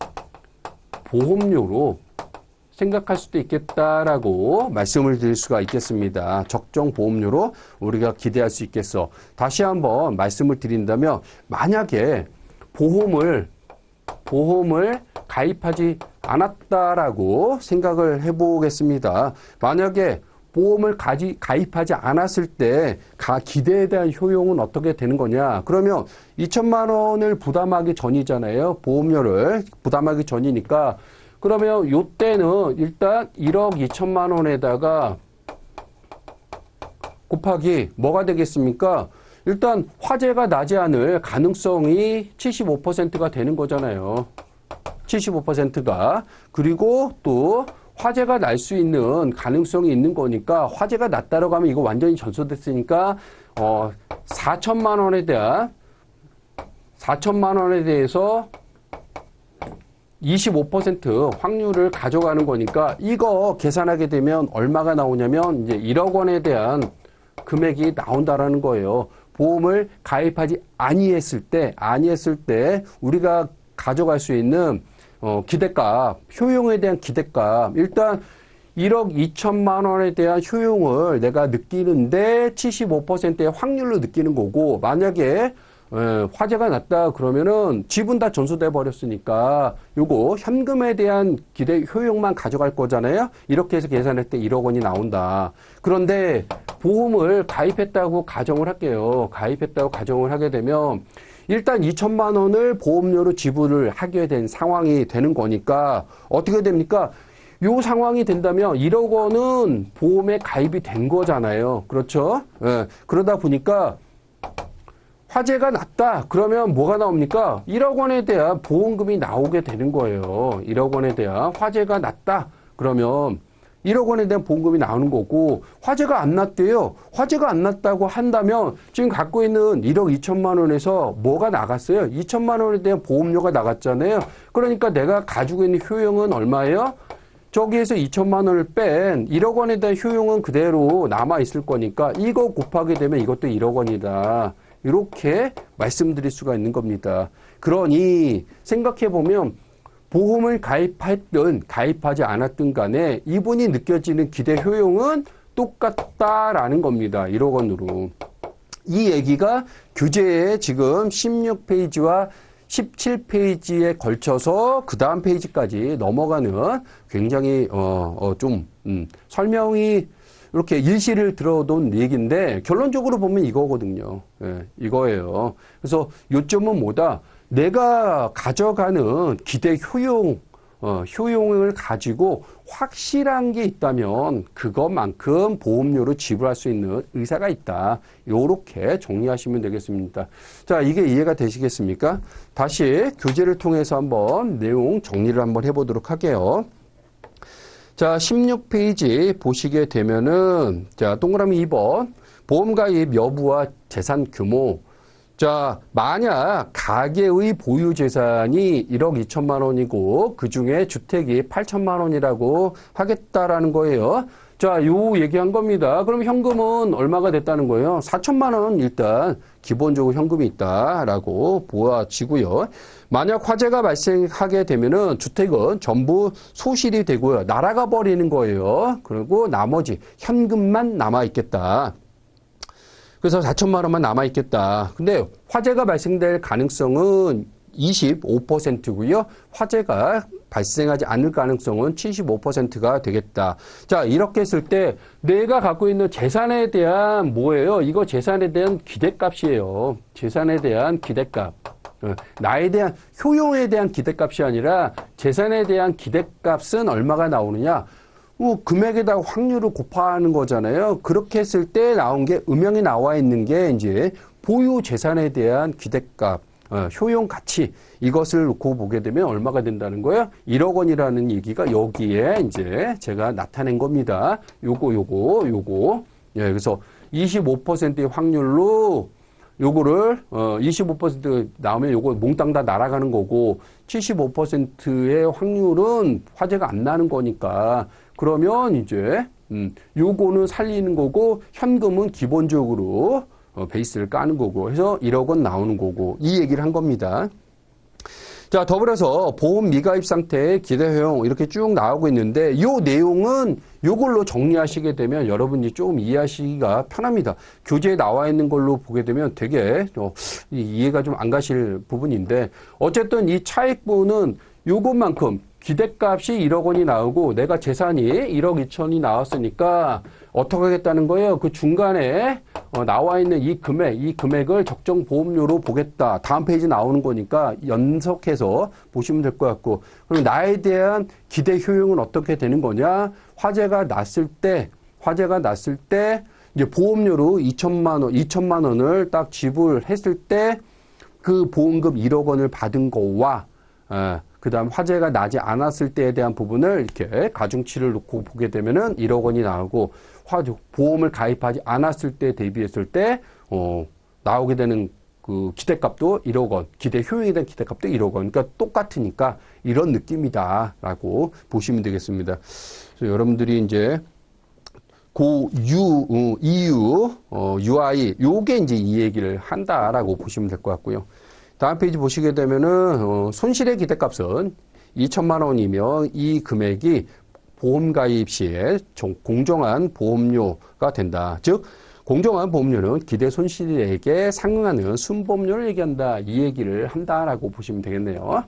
보험료로 생각할 수도 있겠다라고 말씀을 드릴 수가 있겠습니다. 적정 보험료로 우리가 기대할 수 있겠어. 다시 한번 말씀을 드린다면 만약에 보험을 가입하지 않았다라고 생각을 해보겠습니다. 만약에 보험을 가입하지 않았을 때 기대에 대한 효용은 어떻게 되는 거냐? 그러면 2천만 원을 부담하기 전이잖아요. 보험료를 부담하기 전이니까 그러면 요때는 일단 1억 2천만 원에다가 곱하기 뭐가 되겠습니까? 일단 화재가 나지 않을 가능성이 75%가 되는 거잖아요. 75%가. 그리고 또 화재가 날 수 있는 가능성이 있는 거니까 화재가 났다라고 하면 이거 완전히 전소됐으니까 4천만 원에 대해서 25% 확률을 가져가는 거니까 이거 계산하게 되면 얼마가 나오냐면 이제 1억 원에 대한 금액이 나온다라는 거예요. 보험을 가입하지 아니했을 때 우리가 가져갈 수 있는 기대값, 효용에 대한 기대값. 일단 1억 2천만 원에 대한 효용을 내가 느끼는데 75%의 확률로 느끼는 거고 만약에 화재가 났다 그러면은 집은 다 전소돼 버렸으니까 요거 현금에 대한 기대 효용만 가져갈 거잖아요. 이렇게 해서 계산할 때 1억 원이 나온다. 그런데 보험을 가입했다고 가정을 할게요. 가입했다고 가정을 하게 되면 일단 2천만 원을 보험료로 지불을 하게 된 상황이 되는 거니까 어떻게 됩니까? 요 상황이 된다면 1억 원은 보험에 가입이 된 거잖아요. 그렇죠? 그러다 보니까 화재가 났다. 그러면 뭐가 나옵니까? 1억 원에 대한 보험금이 나오게 되는 거예요. 1억 원에 대한 화재가 났다. 그러면 1억 원에 대한 보험금이 나오는 거고 화재가 안 났대요. 화재가 안 났다고 한다면 지금 갖고 있는 1억 2천만 원에서 뭐가 나갔어요? 2천만 원에 대한 보험료가 나갔잖아요. 그러니까 내가 가지고 있는 효용은 얼마예요? 저기에서 2천만 원을 뺀 1억 원에 대한 효용은 그대로 남아있을 거니까 이거 곱하게 되면 이것도 1억 원이다. 이렇게 말씀드릴 수가 있는 겁니다. 그러니 생각해보면 보험을 가입했든 가입하지 않았든 간에 이분이 느껴지는 기대 효용은 똑같다라는 겁니다. 1억 원으로. 이 얘기가 교재에 지금 16페이지와 17페이지에 걸쳐서 그 다음 페이지까지 넘어가는 굉장히 설명이 이렇게 일시를 들어둔 얘기인데 결론적으로 보면 이거거든요. 이거예요. 그래서 요점은 뭐다? 내가 가져가는 기대 효용을 가지고 확실한 게 있다면 그것만큼 보험료로 지불할 수 있는 의사가 있다. 요렇게 정리하시면 되겠습니다. 자, 이게 이해가 되시겠습니까? 다시 교재를 통해서 한번 내용 정리를 한번 해보도록 할게요. 자, 16페이지 보시게 되면은, 자, 동그라미 2번. 보험 가입 여부와 재산 규모. 자, 만약 가계의 보유 재산이 1억 2천만 원이고, 그 중에 주택이 8천만 원이라고 하겠다라는 거예요. 자, 요 얘기한 겁니다. 그럼 현금은 얼마가 됐다는 거예요? 4천만 원 일단 기본적으로 현금이 있다라고 보아지고요. 만약 화재가 발생하게 되면은 주택은 전부 소실이 되고요. 날아가 버리는 거예요. 그리고 나머지 현금만 남아있겠다. 그래서 4천만 원만 남아있겠다. 근데 화재가 발생될 가능성은 25%고요. 화재가 발생하지 않을 가능성은 75%가 되겠다. 자, 이렇게 했을 때 내가 갖고 있는 재산에 대한 뭐예요? 이거 재산에 대한 기대값이에요. 재산에 대한 기대값. 나에 대한 효용에 대한 기대값이 아니라 재산에 대한 기대값은 얼마가 나오느냐? 금액에다가 확률을 곱하는 거잖아요. 그렇게 했을 때 나온 게 음영이 나와 있는 게 이제 보유 재산에 대한 기대값, 효용 가치 이것을 놓고 보게 되면 얼마가 된다는 거예요? 1억 원이라는 얘기가 여기에 이제 제가 나타낸 겁니다. 요거. 예, 그래서 25%의 확률로 요거를 25% 나오면 요거 몽땅 다 날아가는 거고 75%의 확률은 화재가 안 나는 거니까 그러면 이제 요거는 살리는 거고 현금은 기본적으로 베이스를 까는 거고 해서 1억 원 나오는 거고 이 얘기를 한 겁니다. 자, 더불어서 보험 미가입 상태의 기대 효용 이렇게 쭉 나오고 있는데 이 내용은 이걸로 정리하시게 되면 여러분이 좀 이해하시기가 편합니다. 교재에 나와 있는 걸로 보게 되면 되게 이해가 좀 안 가실 부분인데 어쨌든 이 차익부는 요것만큼 기대값이 1억 원이 나오고 내가 재산이 1억 2천이 나왔으니까 어떻게 하겠다는 거예요? 그 중간에 나와 있는 이 금액을 적정 보험료로 보겠다. 다음 페이지 나오는 거니까 연속해서 보시면 될 것 같고. 그럼 나에 대한 기대 효용은 어떻게 되는 거냐? 화재가 났을 때 이제 보험료로 2천만 원을 딱 지불했을 때 그 보험금 1억 원을 받은 거와 그 다음 화재가 나지 않았을 때에 대한 부분을 이렇게 가중치를 놓고 보게 되면은 1억 원이 나오고 보험을 가입하지 않았을 때 대비했을 때 나오게 되는 그 기대값도 1억 원, 기대 효용에 대한 기대값도 1억 원. 그러니까 똑같으니까 이런 느낌이다라고 보시면 되겠습니다. 그래서 여러분들이 이제 EU, UI 요게 이제 이 얘기를 한다라고 보시면 될 것 같고요. 다음 페이지 보시게 되면은 손실의 기대값은 2천만 원이며 이 금액이 보험 가입 시에 공정한 보험료가 된다. 즉 공정한 보험료는 기대 손실액에 상응하는 순보험료를 얘기한다. 이 얘기를 한다라고 보시면 되겠네요.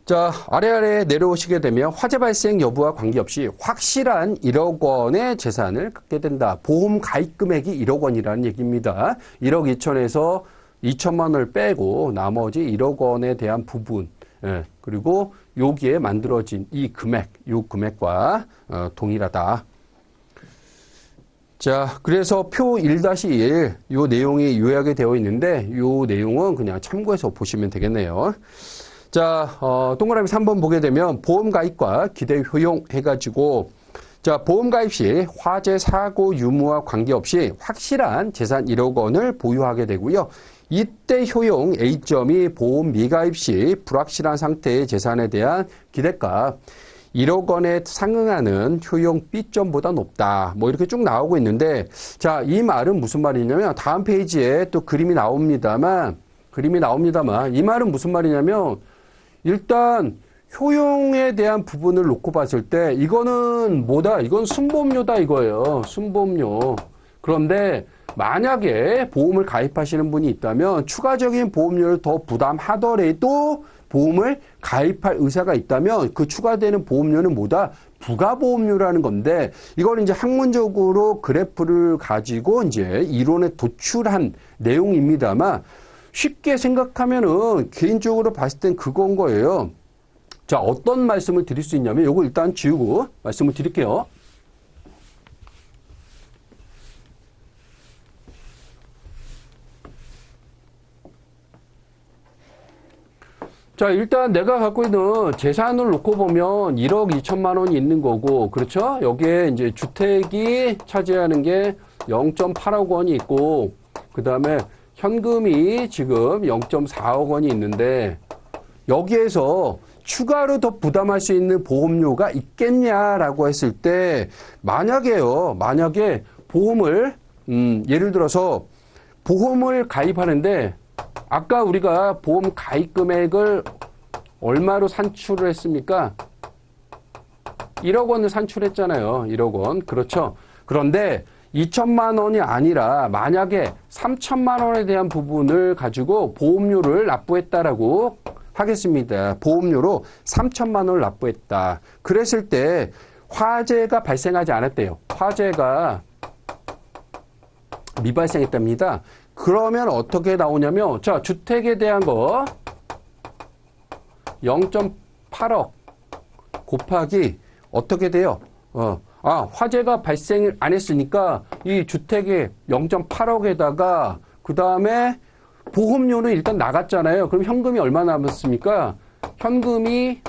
자, 아래아래 내려오시게 되면 화재 발생 여부와 관계없이 확실한 1억 원의 재산을 갖게 된다. 보험 가입 금액이 1억 원이라는 얘기입니다. 1억 2천에서 2천만 원을 빼고 나머지 1억 원에 대한 부분, 그리고 여기에 만들어진 이 금액과 동일하다. 자, 그래서 표 1-1 요 내용이 요약이 되어 있는데 요 내용은 그냥 참고해서 보시면 되겠네요. 자, 동그라미 3번 보게 되면 보험 가입과 기대 효용 해가지고 자, 보험 가입 시 화재 사고 유무와 관계없이 확실한 재산 1억 원을 보유하게 되고요. 이때 효용 A점이 보험 미가입 시 불확실한 상태의 재산에 대한 기대값 1억 원에 상응하는 효용 B점보다 높다. 뭐 이렇게 쭉 나오고 있는데 자, 이 말은 무슨 말이냐면 다음 페이지에 또 그림이 나옵니다만 이 말은 무슨 말이냐면 일단 효용에 대한 부분을 놓고 봤을 때 이거는 뭐다? 이건 순보험료다 이거예요. 순보험료. 그런데 만약에 보험을 가입하시는 분이 있다면 추가적인 보험료를 더 부담하더라도 보험을 가입할 의사가 있다면 그 추가되는 보험료는 뭐다? 부가보험료라는 건데 이걸 이제 학문적으로 그래프를 가지고 이제 이론에 도출한 내용입니다만 쉽게 생각하면은 개인적으로 봤을 땐 그건 거예요. 자, 어떤 말씀을 드릴 수 있냐면 요거 일단 지우고 말씀을 드릴게요. 자, 일단 내가 갖고 있는 재산을 놓고 보면 1억 2천만 원이 있는 거고, 그렇죠? 여기에 이제 주택이 차지하는 게 0.8억 원이 있고, 그 다음에 현금이 지금 0.4억 원이 있는데, 여기에서 추가로 더 부담할 수 있는 보험료가 있겠냐라고 했을 때, 만약에 보험을, 예를 들어서 보험을 가입하는데, 아까 우리가 보험 가입 금액을 얼마로 산출을 했습니까? 1억 원을 산출했잖아요. 1억 원. 그렇죠. 그런데 2천만 원이 아니라 만약에 3천만 원에 대한 부분을 가지고 보험료를 납부했다라고 하겠습니다. 보험료로 3천만 원을 납부했다. 그랬을 때 화재가 발생하지 않았대요. 화재가 미발생했답니다. 그러면 어떻게 나오냐면 자, 주택에 대한 거 0.8억 곱하기 어떻게 돼요? 화재가 발생을 안 했으니까 이 주택에 0.8억에다가 그 다음에 보험료는 일단 나갔잖아요. 그럼 현금이 얼마 남았습니까? 현금이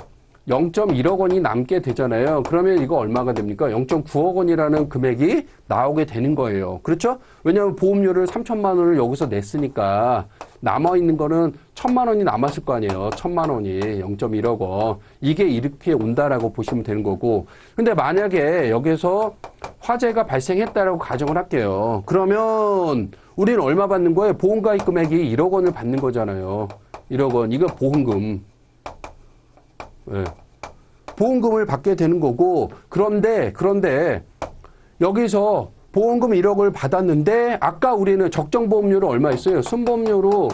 0.1억 원이 남게 되잖아요. 그러면 이거 얼마가 됩니까? 0.9억 원이라는 금액이 나오게 되는 거예요. 그렇죠? 왜냐하면 보험료를 3천만 원을 여기서 냈으니까 남아있는 거는 1천만 원이 남았을 거 아니에요. 1천만 원이 0.1억 원. 이게 이렇게 온다라고 보시면 되는 거고. 근데 만약에 여기서 화재가 발생했다라고 가정을 할게요. 그러면 우리는 얼마 받는 거예요? 보험가입 금액이 1억 원을 받는 거잖아요. 1억 원. 이거 보험금. 예. 보험금을 받게 되는 거고, 그런데 여기서 보험금 1억을 받았는데 아까 우리는 적정보험료로 얼마였어요? 순보험료로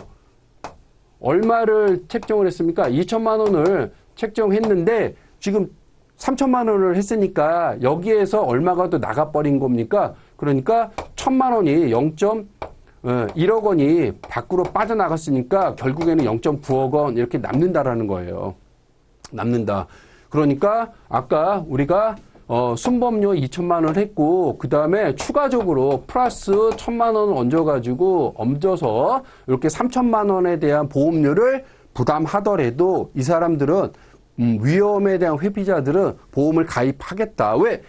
얼마를 책정을 했습니까? 2천만 원을 책정했는데 지금 3천만 원을 했으니까 여기에서 얼마가 더 나가버린 겁니까? 그러니까 1천만 원이 1억 원이 밖으로 빠져나갔으니까 결국에는 0.9억 원 이렇게 남는다라는 거예요. 남는다. 그러니까 아까 우리가 순보험료 2천만 원을 했고 그 다음에 추가적으로 플러스 1천만 원을 얹어서 이렇게 3천만 원에 대한 보험료를 부담하더라도 이 사람들은 위험에 대한 회피자들은 보험을 가입하겠다. 왜?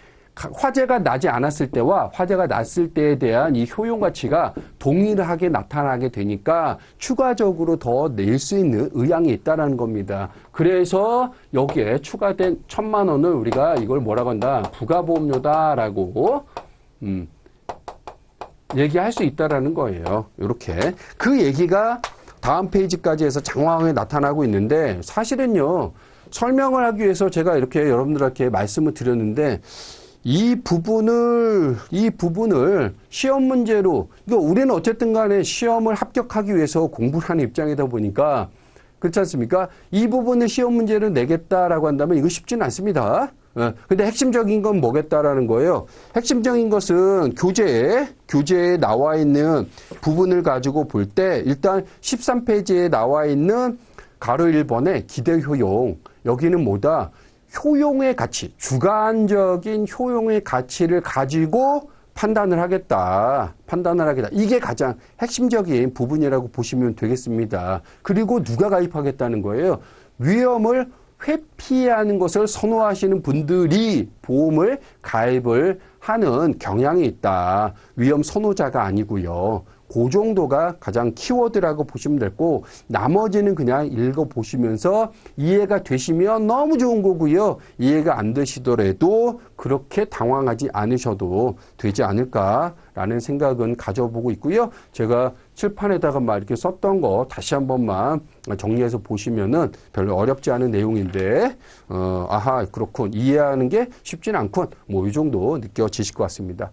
화재가 나지 않았을 때와 화재가 났을 때에 대한 이 효용 가치가 동일하게 나타나게 되니까 추가적으로 더 낼 수 있는 의향이 있다는 겁니다. 그래서 여기에 추가된 1천만 원을 우리가 이걸 뭐라고 한다? 부가보험료다라고 얘기할 수 있다라는 거예요. 이렇게. 그 얘기가 다음 페이지까지 해서 장황하게 나타나고 있는데 사실은요. 설명을 하기 위해서 제가 이렇게 여러분들한테 말씀을 드렸는데 이 부분을 시험 문제로, 그러니까 우리는 어쨌든 간에 시험을 합격하기 위해서 공부를 하는 입장이다 보니까, 그렇지 않습니까? 이 부분을 시험 문제를 내겠다라고 한다면 이거 쉽지는 않습니다. 근데 핵심적인 건 뭐겠다라는 거예요? 핵심적인 것은 교재에 나와 있는 부분을 가지고 볼 때, 일단 13페이지에 나와 있는 가로 1번의 기대 효용. 여기는 뭐다? 효용의 가치, 주관적인 효용의 가치를 가지고 판단을 하겠다. 이게 가장 핵심적인 부분이라고 보시면 되겠습니다. 그리고 누가 가입하겠다는 거예요? 위험을 회피하는 것을 선호하시는 분들이 보험을 가입을 하는 경향이 있다. 위험 선호자가 아니고요. 그 정도가 가장 키워드라고 보시면 되고 나머지는 그냥 읽어보시면서 이해가 되시면 너무 좋은 거고요. 이해가 안 되시더라도 그렇게 당황하지 않으셔도 되지 않을까라는 생각은 가져보고 있고요. 제가 칠판에다가 막 이렇게 썼던 거 다시 한 번만 정리해서 보시면은 별로 어렵지 않은 내용인데 아하 그렇군. 이해하는 게 쉽진 않군. 뭐 이 정도 느껴지실 것 같습니다.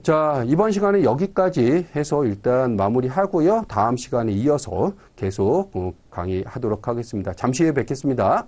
자, 이번 시간에 여기까지 해서 일단 마무리하고요. 다음 시간에 이어서 계속 강의하도록 하겠습니다. 잠시 후에 뵙겠습니다.